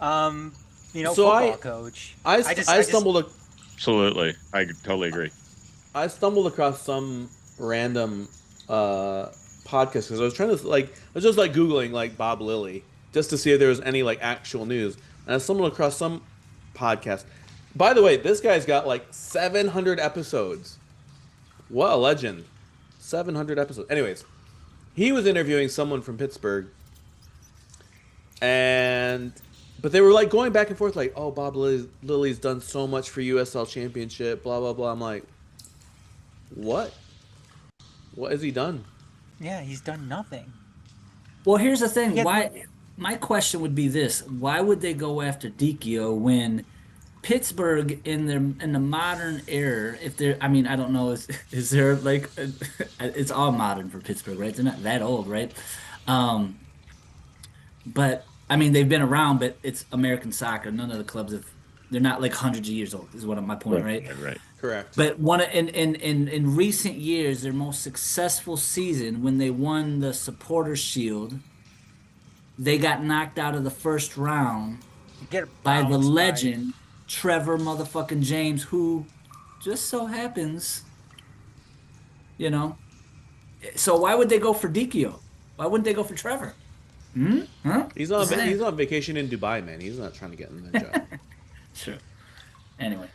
So football coach. I just stumbled Absolutely. I totally agree. I stumbled across some random podcast because I was trying to I was just googling Bob Lilly just to see if there was any actual news, and I stumbled across some podcast. By the way, this guy's got 700 episodes. What a legend! 700 episodes. Anyways, he was interviewing someone from Pittsburgh, but they were going back and forth oh, Bob Lilly's done so much for USL Championship, blah blah blah. I'm like, what? What has he done? Yeah, he's done nothing. Well, here's the thing. Yeah. Why? My question would be this: why would they go after Dicchio when Pittsburgh in the modern era? If they're, I mean, I don't know. Is there it's all modern for Pittsburgh, right? They're not that old, right? But I mean, they've been around, but it's American soccer. None of the clubs have. They're not hundreds of years old. Is what my point, right? Right. Correct. But in recent years, their most successful season when they won the Supporters Shield, they got knocked out of the first round Get by the bounced legend Trevor motherfucking James, who just so happens, So why would they go for Dicchio? Why wouldn't they go for Trevor? Huh? He's on vacation in Dubai, man. He's not trying to get in the job. Sure. Anyway.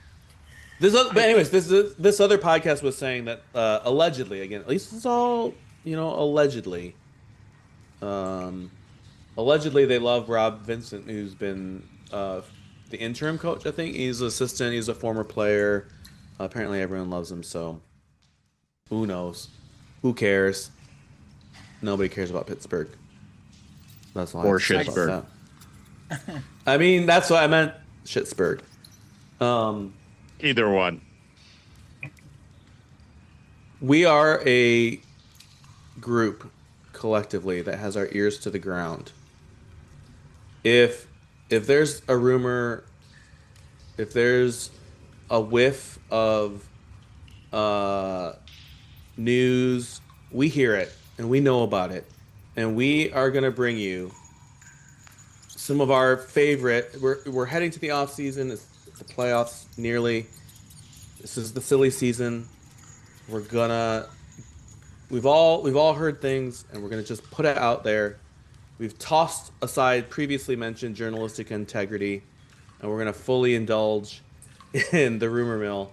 This other podcast was saying that allegedly, again, at least it's all allegedly. Allegedly, they love Rob Vincent, who's been the interim coach. I think he's an assistant. He's a former player. Apparently, everyone loves him. So, who knows? Who cares? Nobody cares about Pittsburgh. That's all. Or I have to say Schittsburg. about that. I mean, that's what I meant. Schittsburg. Either one. We are a group collectively that has our ears to the ground. If there's a rumor, if there's a whiff of news, we hear it and we know about it, and we are gonna bring you some of our favorite. We're heading to the off season. It's the playoffs nearly. This is the silly season. We've all heard things, and we're gonna just put it out there. We've tossed aside previously mentioned journalistic integrity, and we're gonna fully indulge in the rumor mill.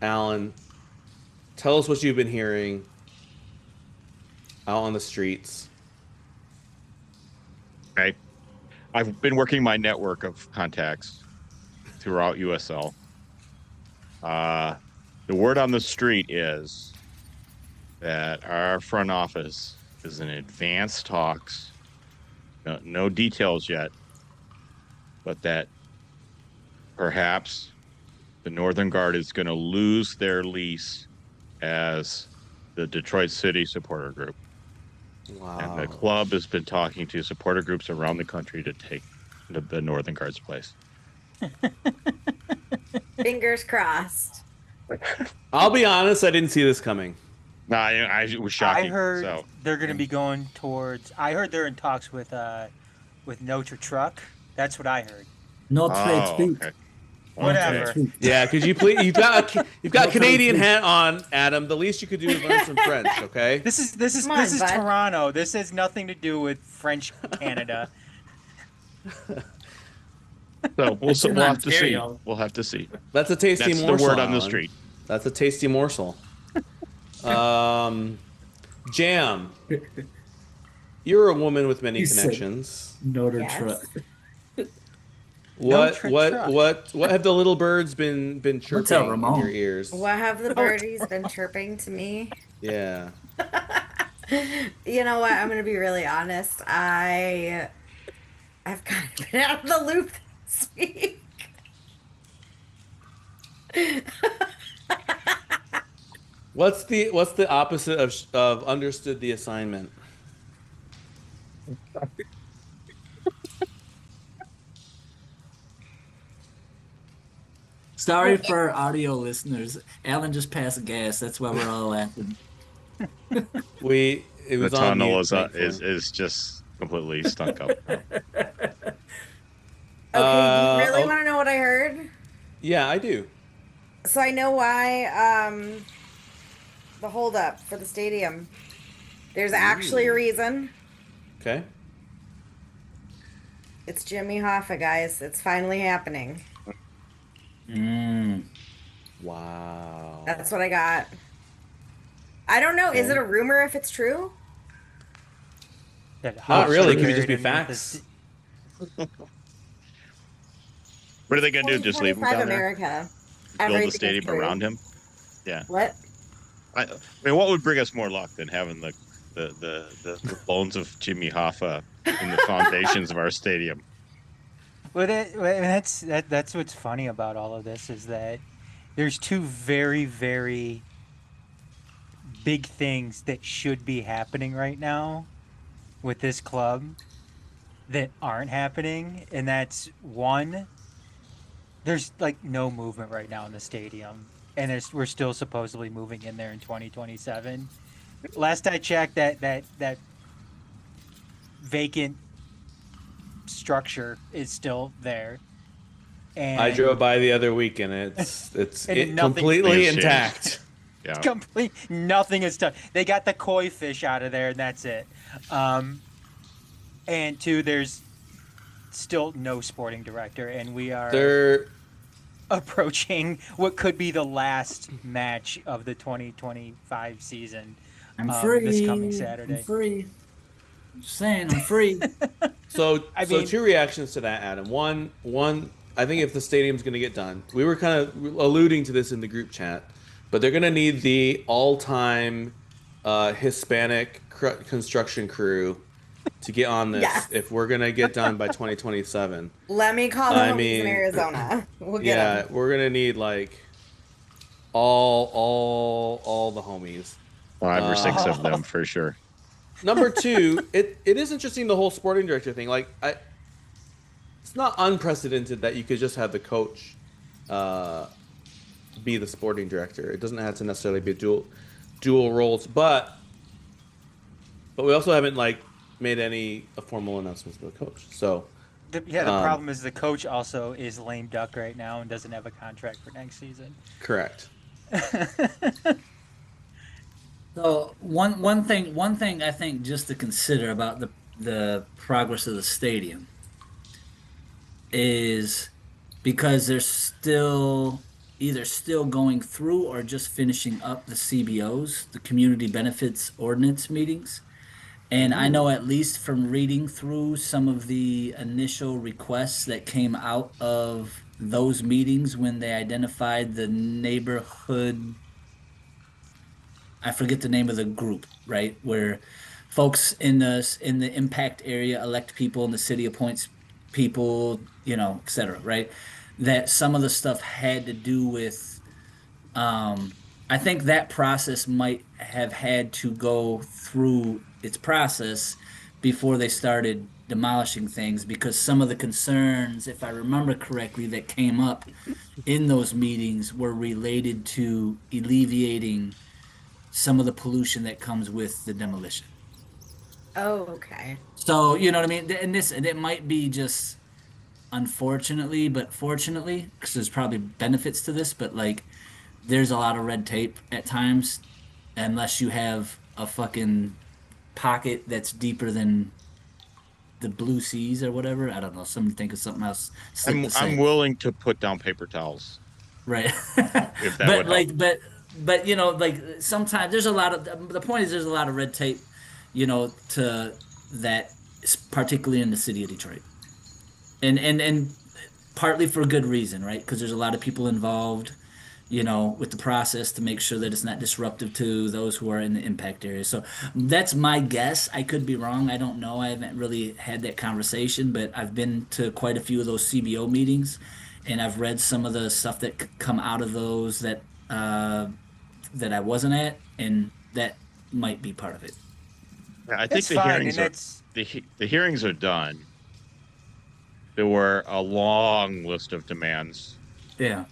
Alan, tell us what you've been hearing out on the streets. Okay. I've been working my network of contacts throughout USL. The word on the street is that our front office is in advanced talks, no details yet, but that perhaps the Northern Guard is going to lose their lease as the Detroit City supporter group. Wow. And the club has been talking to supporter groups around the country to take the Northern Guard's place. Fingers crossed. I'll be honest, I didn't see this coming. No, it was shocking. I heard So they're going to be going towards. I heard they're in talks with Notre Truck. That's what I heard. Not okay. Whatever. Yeah, could you please? You've got Canadian hat on, Adam. The least you could do is learn some French, okay? This is Come on, bud. Toronto. This has nothing to do with French Canada. So we'll in have to see. Ontario. We'll have to see. That's a tasty That's morsel. the word on the Alan. street. That's a tasty morsel. Jam. You're a woman with many He said- connections. Notre Yes. Truck. What Truck. what have the little birds been chirping tell in Ramon. your ears? What have the birdies been chirping to me? Yeah. You know what? I'm going to be really honest. I've kind of been out of the loop this week. What's the opposite of understood the assignment? Sorry for our audio listeners. Alan just passed gas. That's why we're all laughing. It The was on tunnel mute, is thankfully. is just completely stunk up. Okay, you really want to know what I heard? Yeah, I do. So I know why the holdup for the stadium. There's actually a reason. Okay. It's Jimmy Hoffa, guys. It's finally happening. Wow. That's what I got. I don't know. Is it a rumor if it's true? Not really. It could Carried just be in with facts. What are they going to do? Just leave him 25 down there? America. Build Everything the is stadium true. around him? Yeah. What? I mean, what would bring us more luck than having the bones of Jimmy Hoffa in the foundations of our stadium? Well, that's what's funny about all of this is that there's two very, very big things that should be happening right now with this club that aren't happening, and that's one, there's like no movement right now in the stadium, and we're still supposedly moving in there in 2027. Last I checked, that vacant structure is still there. And I drove by the other week and it's And nothing's completely changed. intact. Yeah. complete nothing is done. They got the koi fish out of there and that's it. And two, there's still no sporting director, and we are They're approaching what could be the last match of the 2025 season. I'm free. This coming Saturday. I'm free. Just saying, I'm free. So, I so mean- two reactions to that, Adam. One, I think if the stadium's going to get done, we were kind of alluding to this in the group chat, but they're going to need the all-time Hispanic construction crew to get on this Yes. if we're going to get done by 2027. Let me call the I homies mean, in Arizona. We'll get Yeah, them. we're going to need like all the homies. 5 or 6 of them for sure. Number two, it is interesting, the whole sporting director thing. Like, it's not unprecedented that you could just have the coach be the sporting director. It doesn't have to necessarily be dual roles, but we also haven't like made any formal announcements for the coach. So The problem is the coach also is lame duck right now and doesn't have a contract for next season. correct. So one thing I think just to consider about the progress of the stadium is because they're either still going through or just finishing up the CBOs, the community benefits ordinance meetings. And I know at least from reading through some of the initial requests that came out of those meetings when they identified the neighborhood, I forget the name of the group, right? Where folks in the impact area elect people and the city appoints people, et cetera, right? That some of the stuff had to do with I think that process might have had to go through its process before they started demolishing things, because some of the concerns, if I remember correctly, that came up in those meetings were related to alleviating some of the pollution that comes with the demolition. Oh, okay. So, you know what I mean? And it might be just unfortunately, but fortunately, because there's probably benefits to this, but like there's a lot of red tape at times unless you have a fucking pocket that's deeper than the blue seas or whatever. I don't know. Somebody think of something else. I'm willing to put down paper towels. Right. If that but would like, help. but like sometimes there's a lot of, the point is there's a lot of red tape, to that, particularly in the city of Detroit. And partly for good reason, right? Because there's a lot of people involved, with the process to make sure that it's not disruptive to those who are in the impact area. So that's my guess. I could be wrong. I don't know. I haven't really had that conversation, but I've been to quite a few of those CBO meetings, and I've read some of the stuff that come out of those that that I wasn't at, and that might be part of it. I think It's fine, and the hearings are done. There were a long list of demands, Yeah.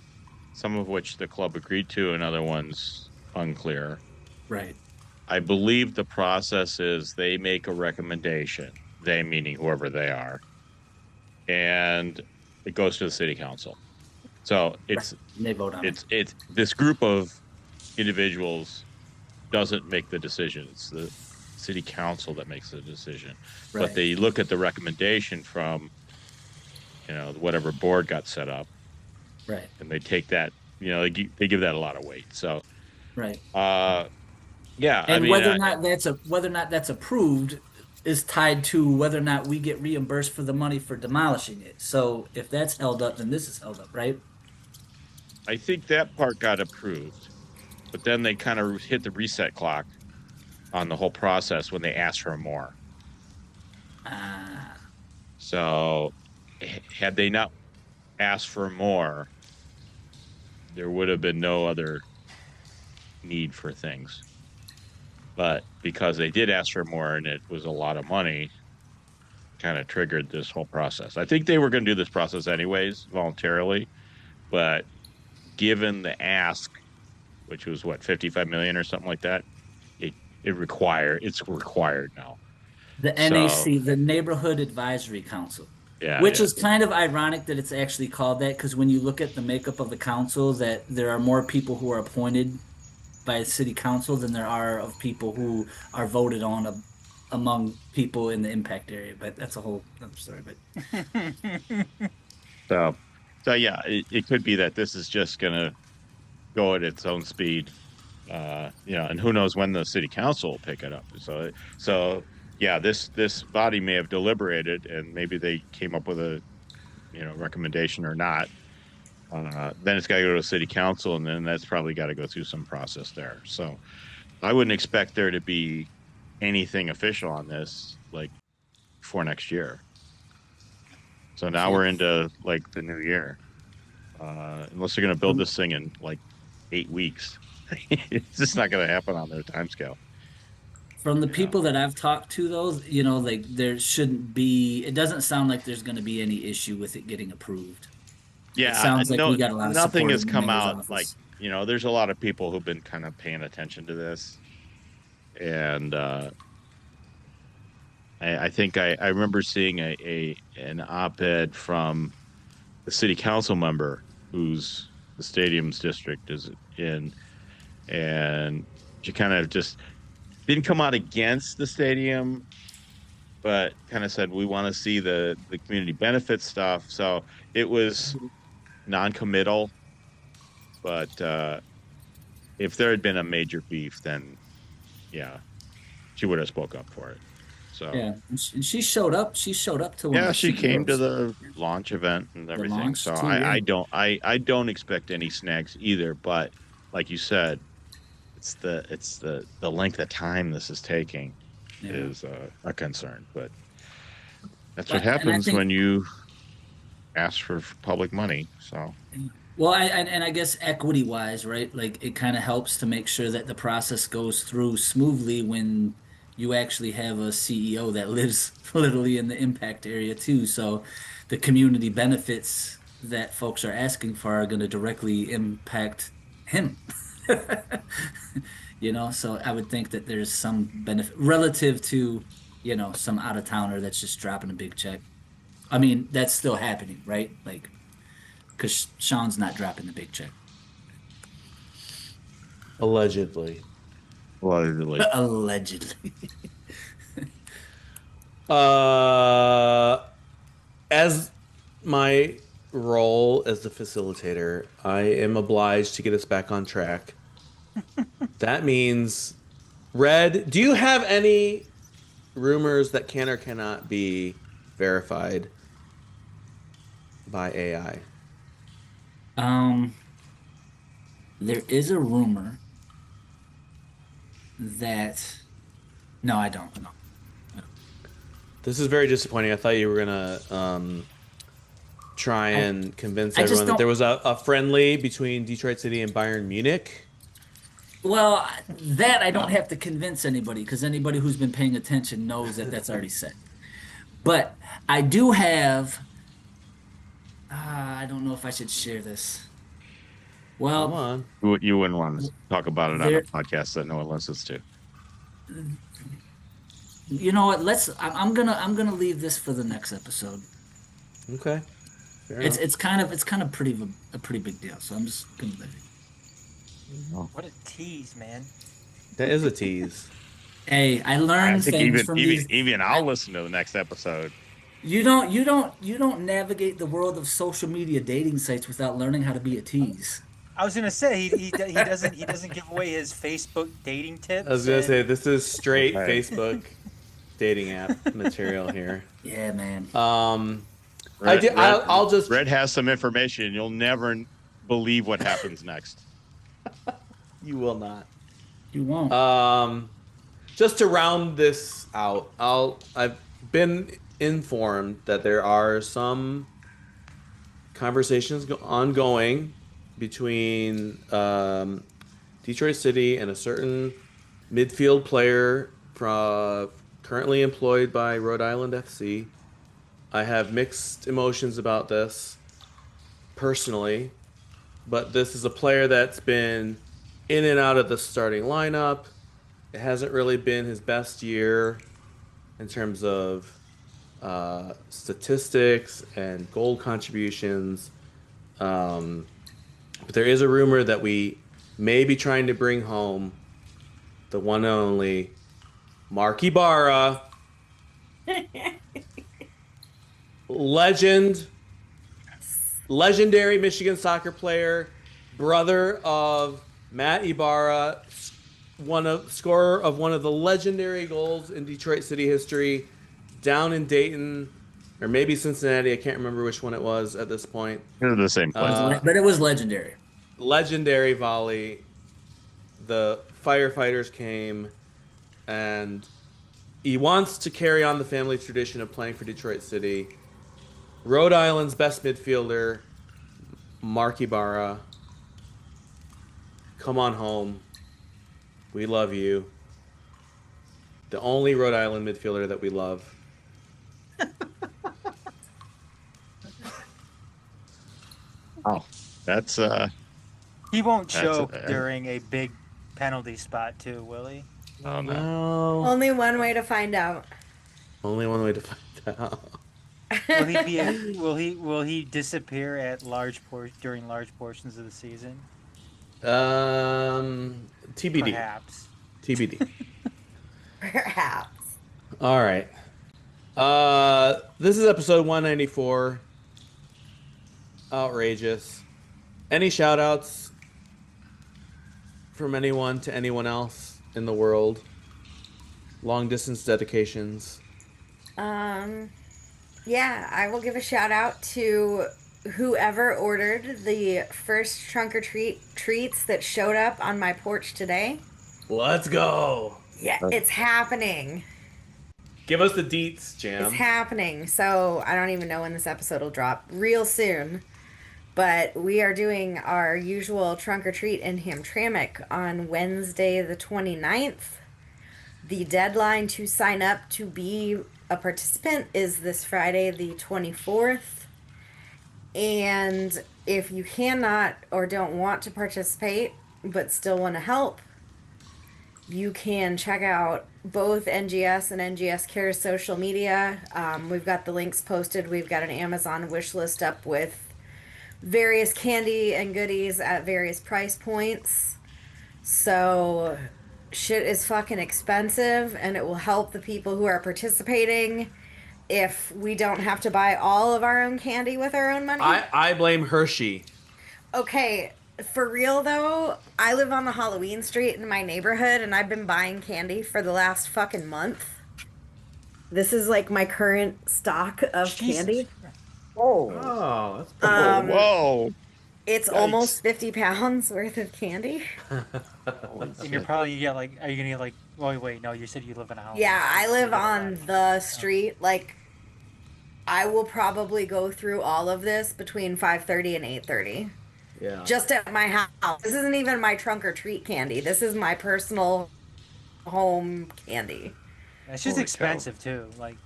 some of which the club agreed to and other ones unclear. Right. I believe the process is they make a recommendation, they meaning whoever they are, and it goes to the city council. So it's And they vote on it. it's this group of individuals doesn't make the decision. It's the city council that makes the decision. Right. But they look at the recommendation from whatever board got set up, Right. and they take that, they give that a lot of weight. So Right. yeah, And I mean, whether or not that's approved is tied to whether or not we get reimbursed for the money for demolishing it. So if that's held up, then this is held up, right? I think that part got approved, but then they kind of hit the reset clock on the whole process when they asked for more. So had they not asked for more, there would have been no other need for things. But because they did ask for more and it was a lot of money, kind of triggered this whole process. I think they were going to do this process anyways, voluntarily, but given the ask, which was what, 55 million or something like that, it's required now. The NAC, the Neighborhood Advisory Council. Yeah, Which yeah. is kind of ironic that it's actually called that, because when you look at the makeup of the council, that there are more people who are appointed by the city council than there are of people who are voted on among people in the impact area. But that's a whole other story. But So yeah, it could be that this is just gonna go at its own speed, and who knows when the city council will pick it up. So yeah, this body may have deliberated, and maybe they came up with a recommendation or not. Then it's got to go to city council, and then that's probably got to go through some process there. So I wouldn't expect there to be anything official on this like for next year. So now we're into like the new year. Unless they're going to build this thing in like 8 weeks, it's just not going to happen on their timescale. From the people that I've talked to, though, like there shouldn't be. It doesn't sound like there's going to be any issue with it getting approved. Yeah, It sounds like we got a lot of nothing support has in the come mayor's out office. like there's a lot of people who've been kind of paying attention to this, and I think I remember seeing an op-ed from the city council member who's the stadium's district is in, and she kind of just didn't come out against the stadium, but kind of said we want to see the community benefit stuff. So it was non-committal, but if there had been a major beef, then yeah, she would have spoke up for it. So Yeah, and she showed up. She showed up to one. yeah, of the she came to CEOs. the launch event and everything. launch So too, yeah. I don't expect any snags either. But like you said, it's the length of time this is taking Yeah. is a concern. But that's Well, what and I happens think- when you ask for public money. So Well, I guess equity wise, right? Like it kind of helps to make sure that the process goes through smoothly when you actually have a CEO that lives literally in the impact area too. So the community benefits that folks are asking for are going to directly impact him. So I would think that there's some benefit relative to, some out of towner that's just dropping a big check. I mean, that's still happening, right? Like, because Sean's not dropping the big check. Allegedly. allegedly, Allegedly. As my role as the facilitator, I am obliged to get us back on track. That means, Red, do you have any rumors that can or cannot be verified by AI? There is a rumor that. No, I don't. No. This is very disappointing. I thought you were gonna try and convince I just everyone that don't- there was a friendly between Detroit City and Bayern Munich. Well, that I don't have to convince anybody because anybody who's been paying attention knows that that's already said. But I do have. I don't know if I should share this. Come Well, on. you wouldn't want to talk about it on There- a podcast that no one listens to. you know what? I'm gonna leave this for the next episode. Okay. Fair It's enough. it's kind of a pretty big deal. So I'm just gonna let it. What a tease, man. That is a tease. Hey, I I learned think things from these. even I'll listen to the next episode. You don't navigate the world of social media dating sites without learning how to be a tease. I was gonna say he doesn't give away his Facebook dating tips. I was gonna and- say this is straight Okay. Facebook dating app material here. Yeah, man. I'll just Red has some information. You'll never believe what happens next. You will not. You won't. Just to round this out, I've been informed that there are some conversations ongoing between Detroit City and a certain midfield player currently employed by Rhode Island FC. I have mixed emotions about this personally, but this is a player that's been in and out of the starting lineup. It hasn't really been his best year in terms of statistics and goal contributions. But there is a rumor that we may be trying to bring home the one and only Mark Ibarra. Legendary Michigan soccer player, brother of Matt Ibarra, scorer of one of the legendary goals in Detroit City history, down in Dayton, or maybe Cincinnati. I can't remember which one it was at this point. They're the same place. But it was legendary. Legendary volley. The firefighters came, and he wants to carry on the family tradition of playing for Detroit City. Rhode Island's best midfielder, Mark Ibarra. Come on home. We love you. The only Rhode Island midfielder that we love. Oh, that's He won't That's choke a- during a big penalty spot too, will he? oh no. No. Only one way to find out. Only one way to find out. Will he be? Will he disappear at during large portions of the season? TBD. Perhaps. TBD. Perhaps. All right. This is episode 194. Outrageous. Any shout outs from anyone to anyone else in the world? Long distance dedications. Yeah, I will give a shout out to whoever ordered the first trunk or treats that showed up on my porch today. Let's go. Yeah, it's happening. Give us the deets, Jam. It's happening. So I don't even know when this episode will drop. Real soon. But we are doing our usual trunk or treat in Hamtramck on Wednesday the 29th. The deadline to sign up to be a participant is this Friday the 24th. And if you cannot or don't want to participate but still want to help, you can check out both NGS and NGS Care's social media. We've got the links posted. We've got an Amazon wish list up with various candy and goodies at various price points. So shit is fucking expensive, and it will help the people who are participating if we don't have to buy all of our own candy with our own money. I blame Hershey. Okay, for real though, I live on the Halloween street in my neighborhood, and I've been buying candy for the last fucking month. This is like my current stock of candy. Oh, that's Whoa. It's Yikes. almost 50 pounds worth of candy. And you're probably are you gonna get like? Wait, no. You said you live in a house. Yeah, I live on the street. Like, I will probably go through all of this between 5:30 and 8:30. yeah. Just at my house. This isn't even my trunk or treat candy. This is my personal home candy. It's just Holy expensive too. Like,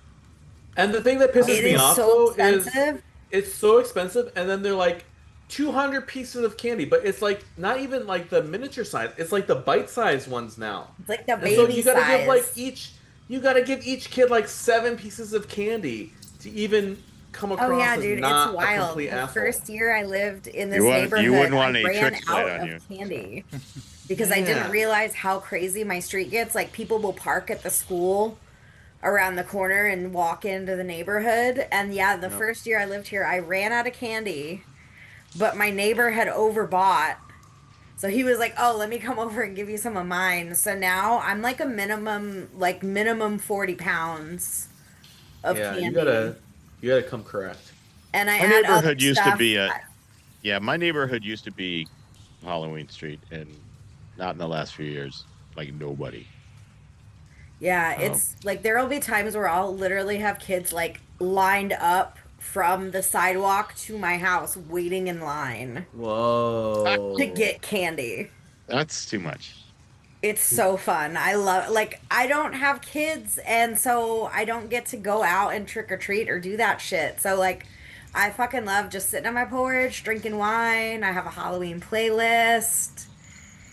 And the thing that pisses It me is off so though is expensive. it's so expensive, and then they're like 200 pieces of candy, but it's like not even like the miniature size. It's like the bite-sized ones now. It's like the And baby so you gotta size. give like you gotta give each kid like 7 pieces of candy to even come across Oh yeah, as dude, not it's a wild. complete The asshole. first year I lived in this You neighborhood, wouldn't want I any ran tricks played out on of you. candy because I didn't Yeah. realize how crazy my street gets. Like, people will park at the school around the corner and walk into the neighborhood. And yeah, the first year I lived here, I ran out of candy, but my neighbor had overbought. So he was like, "Oh, let me come over and give you some of mine." So now I'm like a minimum 40 pounds of Yeah, candy. you gotta come correct. And I My add other neighborhood used to stuff. be my neighborhood used to be Halloween Street, and not in the last few years. Like, nobody. Yeah, Oh. it's like there'll be times where I'll literally have kids like lined up from the sidewalk to my house waiting in line Whoa. to get candy. That's too much. It's so fun. I don't have kids, and so I don't get to go out and trick or treat or do that shit. So like, I fucking love just sitting on my porch, drinking wine. I have a Halloween playlist.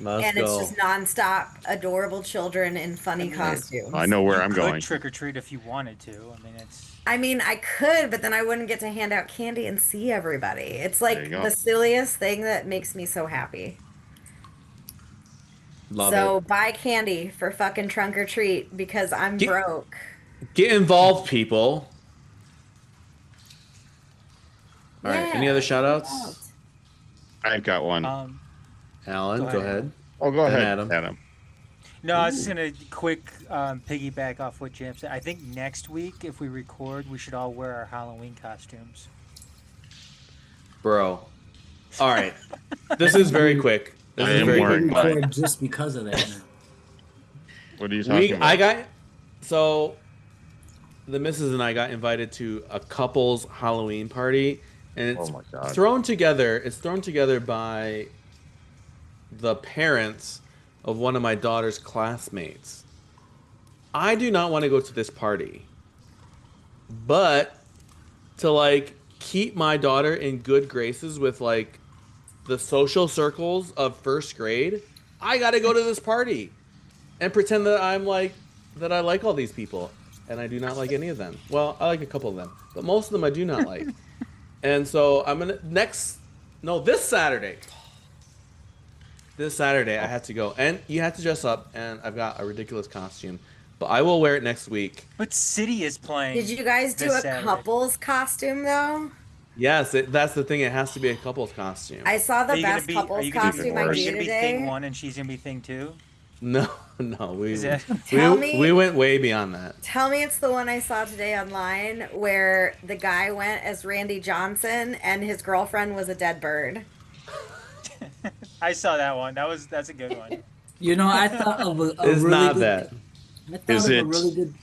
Let's And go. it's just nonstop adorable children in funny costumes. I know where you I'm could going. trick or treat if you wanted to. I mean, it's. I mean, I could, but then I wouldn't get to hand out candy and see everybody. It's There like you go. the silliest thing that makes me so happy. Love So it. buy candy for fucking trunk or treat because I'm Get- broke. Get involved, people. All right. Yeah. Any other shout outs? I've got one. Alan, Go go ahead. ahead. Oh, go Then ahead, Adam. Adam. No, I was just gonna quick piggyback off what Jam said. I think next week, if we record, we should all wear our Halloween costumes. Bro. All right. This is very quick. This I is am very wearing quick. mine. Record just because of that. What are you talking about? So the missus and I got invited to a couple's Halloween party, and it's Oh my God. thrown together. It's thrown together by the parents of one of my daughter's classmates. I do not want to go to this party, but to like keep my daughter in good graces with like the social circles of first grade, I got to go to this party and pretend that I like all these people, and I do not like any of them. Well, I like a couple of them, but most of them I do not like. And so I'm gonna this Saturday. This Saturday I have to go, and you have to dress up, and I've got a ridiculous costume, but I will wear it next week. But City is playing. Did you guys do this a Saturday. couple's costume though? Yes, that's the thing. It has to be a couple's costume. I saw the Are you gonna best be? couple's Are you gonna be? costume I Are do you gonna be thing today. one and she's gonna be thing two? No, Is it? we went way beyond that. Tell me it's the one I saw today online where the guy went as Randy Johnson and his girlfriend was a dead bird. I saw that one. That's a good one. You know, I thought of a It's really not good. that. I thought Is of a it- really good.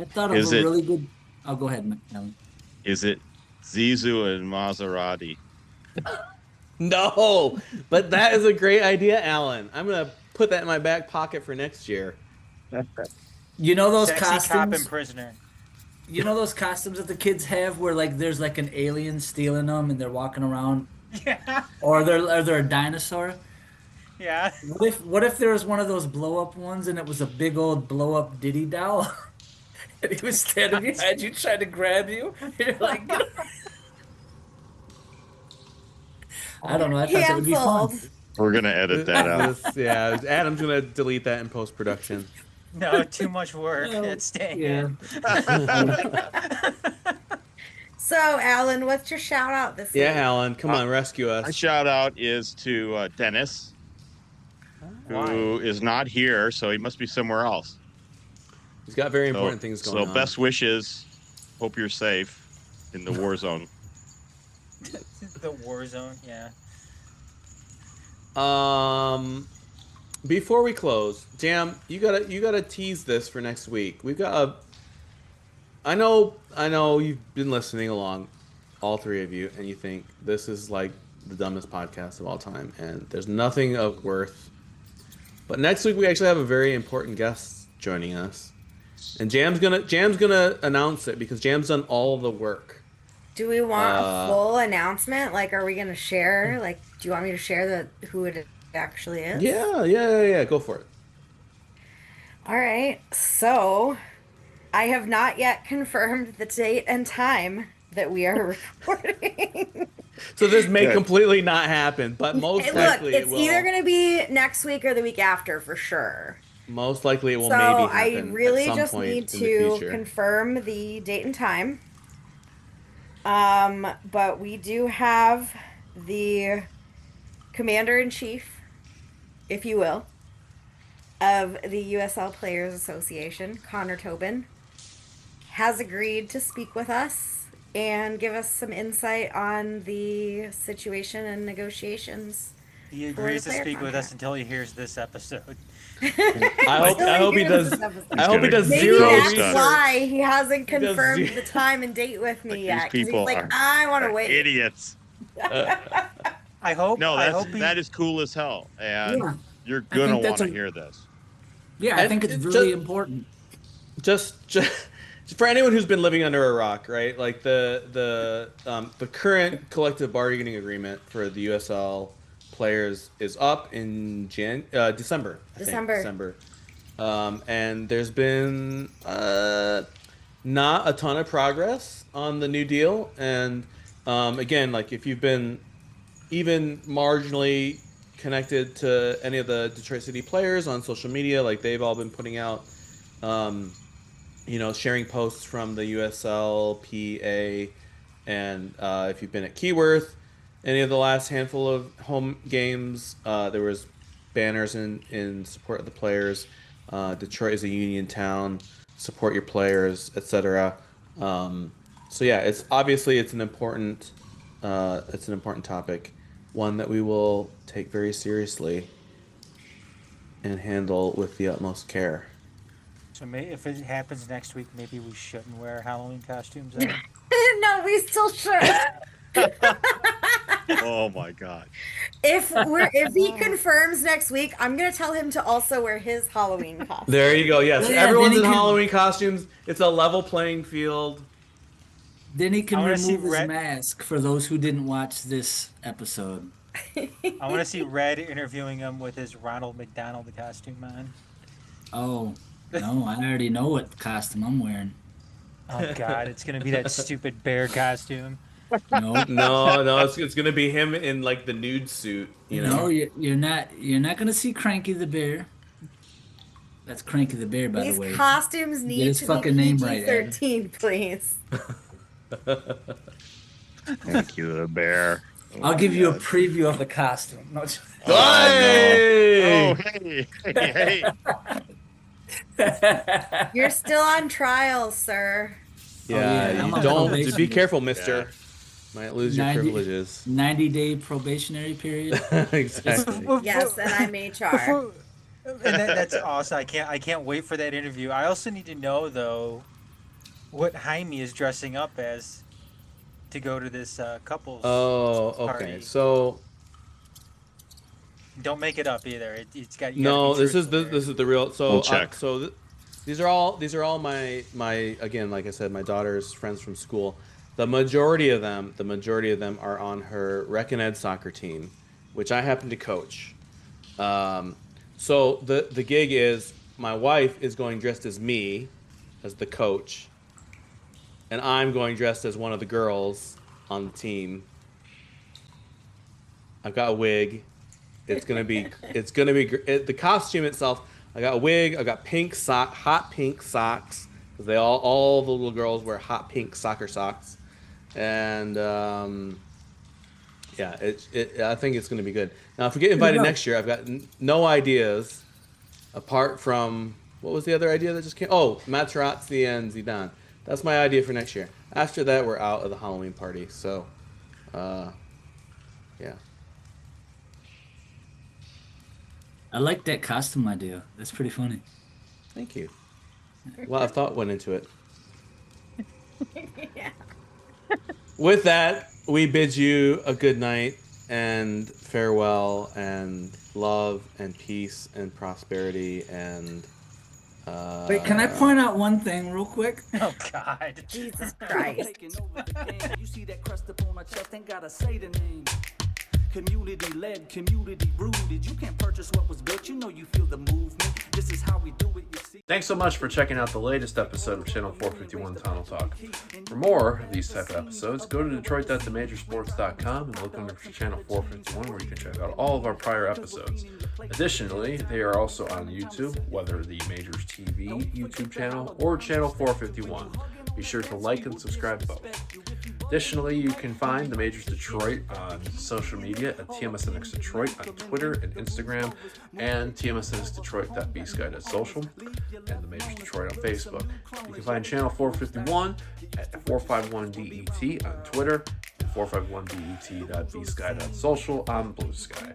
I thought of is a it- really good. Oh, go ahead, Alan. Is it Zizou and Maserati? No, but that is a great idea, Alan. I'm gonna put that in my back pocket for next year. You know those Sexy cop costumes. and prisoner. You know those costumes that the kids have, where like there's like an alien stealing them, and they're walking around, Yeah. or they're a dinosaur. Yeah. What if there was one of those blow up ones, and it was a big old blow up Diddy doll, and he was standing behind you trying to grab you? And you're like, I don't know. I thought that would be fun. Canceled. We're gonna edit that out. Yeah, Adam's gonna delete that in post production. No, too much work. It's staying Yeah. in. So, Alan, what's your shout out this Yeah, week? Alan, come on, rescue My us. shout out is to Dennis, who is not here, so he must be somewhere else. He's got very important things going on. So best wishes. Hope you're safe in the war zone. The war zone. Yeah. Before we close, Jam, you gotta tease this for next week. We've got a. I know you've been listening along, all three of you, and you think this is like the dumbest podcast of all time, and there's nothing of worth. But next week we actually have a very important guest joining us, and Jam's gonna announce it because Jam's done all the work. Do we want a full announcement? Like, are we going to share? Like, do you want me to share who it actually is? Yeah. Go for it. All right. So, I have not yet confirmed the date and time that we are recording. So this may Good. completely not happen, but most Hey, look, likely it's it will. either going to be next week or the week after for sure. Most likely it will So maybe I happen really at some just point need in the to future. confirm the date and time. But we do have the commander-in-chief, if you will, of the USL Players Association, Connor Tobin, has agreed to speak with us and give us some insight on the situation and negotiations. He For agrees the to player speak with us contract. until he hears this episode. I hope he does. I hope he does Maybe zero that's research. why he hasn't does confirmed zero- the time and date with me Like, yet. these 'Cause he's people like, are- I want to wait. Idiots. I hope. No, I hope that is cool as hell, and Yeah. you're I gonna think want that's to a- hear this. Yeah, I And think it's it really just- important. Just for anyone who's been living under a rock, right? Like the current collective bargaining agreement for the USL players is up in December. I think. December. And there's been not a ton of progress on the new deal. And again, like if you've been even marginally connected to any of the Detroit City players on social media, like they've all been putting out, sharing posts from the USLPA. And if you've been at Keyworth, any of the last handful of home games, there was banners in support of the players. Detroit is a union town. Support your players, etc. So yeah, it's an important topic, one that we will take very seriously and handle with the utmost care. So if it happens next week, maybe we shouldn't wear Halloween costumes. Then? No, we still should. Oh my god. If he confirms next week, I'm gonna tell him to also wear his Halloween costume. There you go. Yes, Yeah, everyone's then in he can- Halloween costumes. It's a level playing field. Then he can I wanna see remove his Red- mask for those who didn't watch this episode. I want to see Red interviewing him with his Ronald McDonald costume on. Oh, no, I already know what costume I'm wearing. Oh God, it's gonna be that stupid bear costume. No, No, it's gonna be him in like the nude suit. You know. no, you're not gonna see Cranky the Bear. That's Cranky the Bear, by These the way. costumes need his to fucking be name right, Ed. PG-13, please. Thank you, the bear. I'll give you a preview of the costume. No, Hey! Oh, hey, hey, You're still on trial, sir. Yeah, yeah, I'm you on don't. probation. Just be careful, Mister. Might lose your 90 privileges. 90-day probationary period. Exactly. Yes, and I'm HR. And that's awesome. I can't wait for that interview. I also need to know though, what Jaime is dressing up as to go to this couples. Oh, okay. Party. So Don't make it up either. It's got. You no, gotta be this is truthful this is the real. So We'll check. These are all my again, like I said, my daughter's friends from school. The majority of them are on her rec and ed soccer team, which I happen to coach. So the gig is my wife is going dressed as me, as the coach, and I'm going dressed as one of the girls on the team. I've got a wig. It's gonna be the costume itself. I got a wig. I got hot pink socks, because all the little girls wear hot pink soccer socks, and yeah, I think it's gonna be good. Now, if we get invited next year, I've got no ideas, apart from what was the other idea that just came? Oh, Materazzi and Zidane. That's my idea for next year. After that, we're out of the Halloween party. So, yeah. I like that costume idea. That's pretty funny. Thank you. A lot of thought went into it. Yeah. With that, we bid you a good night and farewell and love and peace and prosperity and Wait, can I point out one thing real quick? Oh God. Jesus Christ. Taking over the game. You see that crest up on my chest, ain't gotta say the name. Community led, community rooted. You can't purchase what was built, you know you feel the movement. This is how we do it, you see. Thanks so much for checking out the latest episode of Channel 451 Tunnel Talk. For more of these type of episodes, go to Detroit.themajorsports.com and look under Channel 451, where you can check out all of our prior episodes. Additionally, they are also on YouTube, whether the Majors TV YouTube channel or Channel 451. Be sure to like and subscribe both. Additionally, you can find the Majors Detroit on social media at TMSNX Detroit on Twitter and Instagram, and TMSNXDetroit.bsky.social, and the Majors Detroit on Facebook. You can find Channel 451 at 451DET on Twitter, and 451DET.bsky.social on Blue Sky.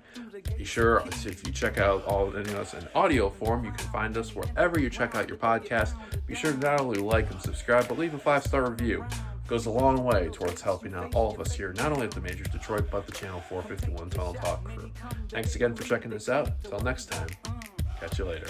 Be sure, if you check out all any of us in audio form, you can find us wherever you check out your podcast. Be sure to not only like and subscribe, but leave a 5-star review. It goes a long way towards helping out all of us here, not only at the Majors Detroit, but the Channel 451 Tunnel Talk crew. Thanks again for checking this out. Until next time, catch you later.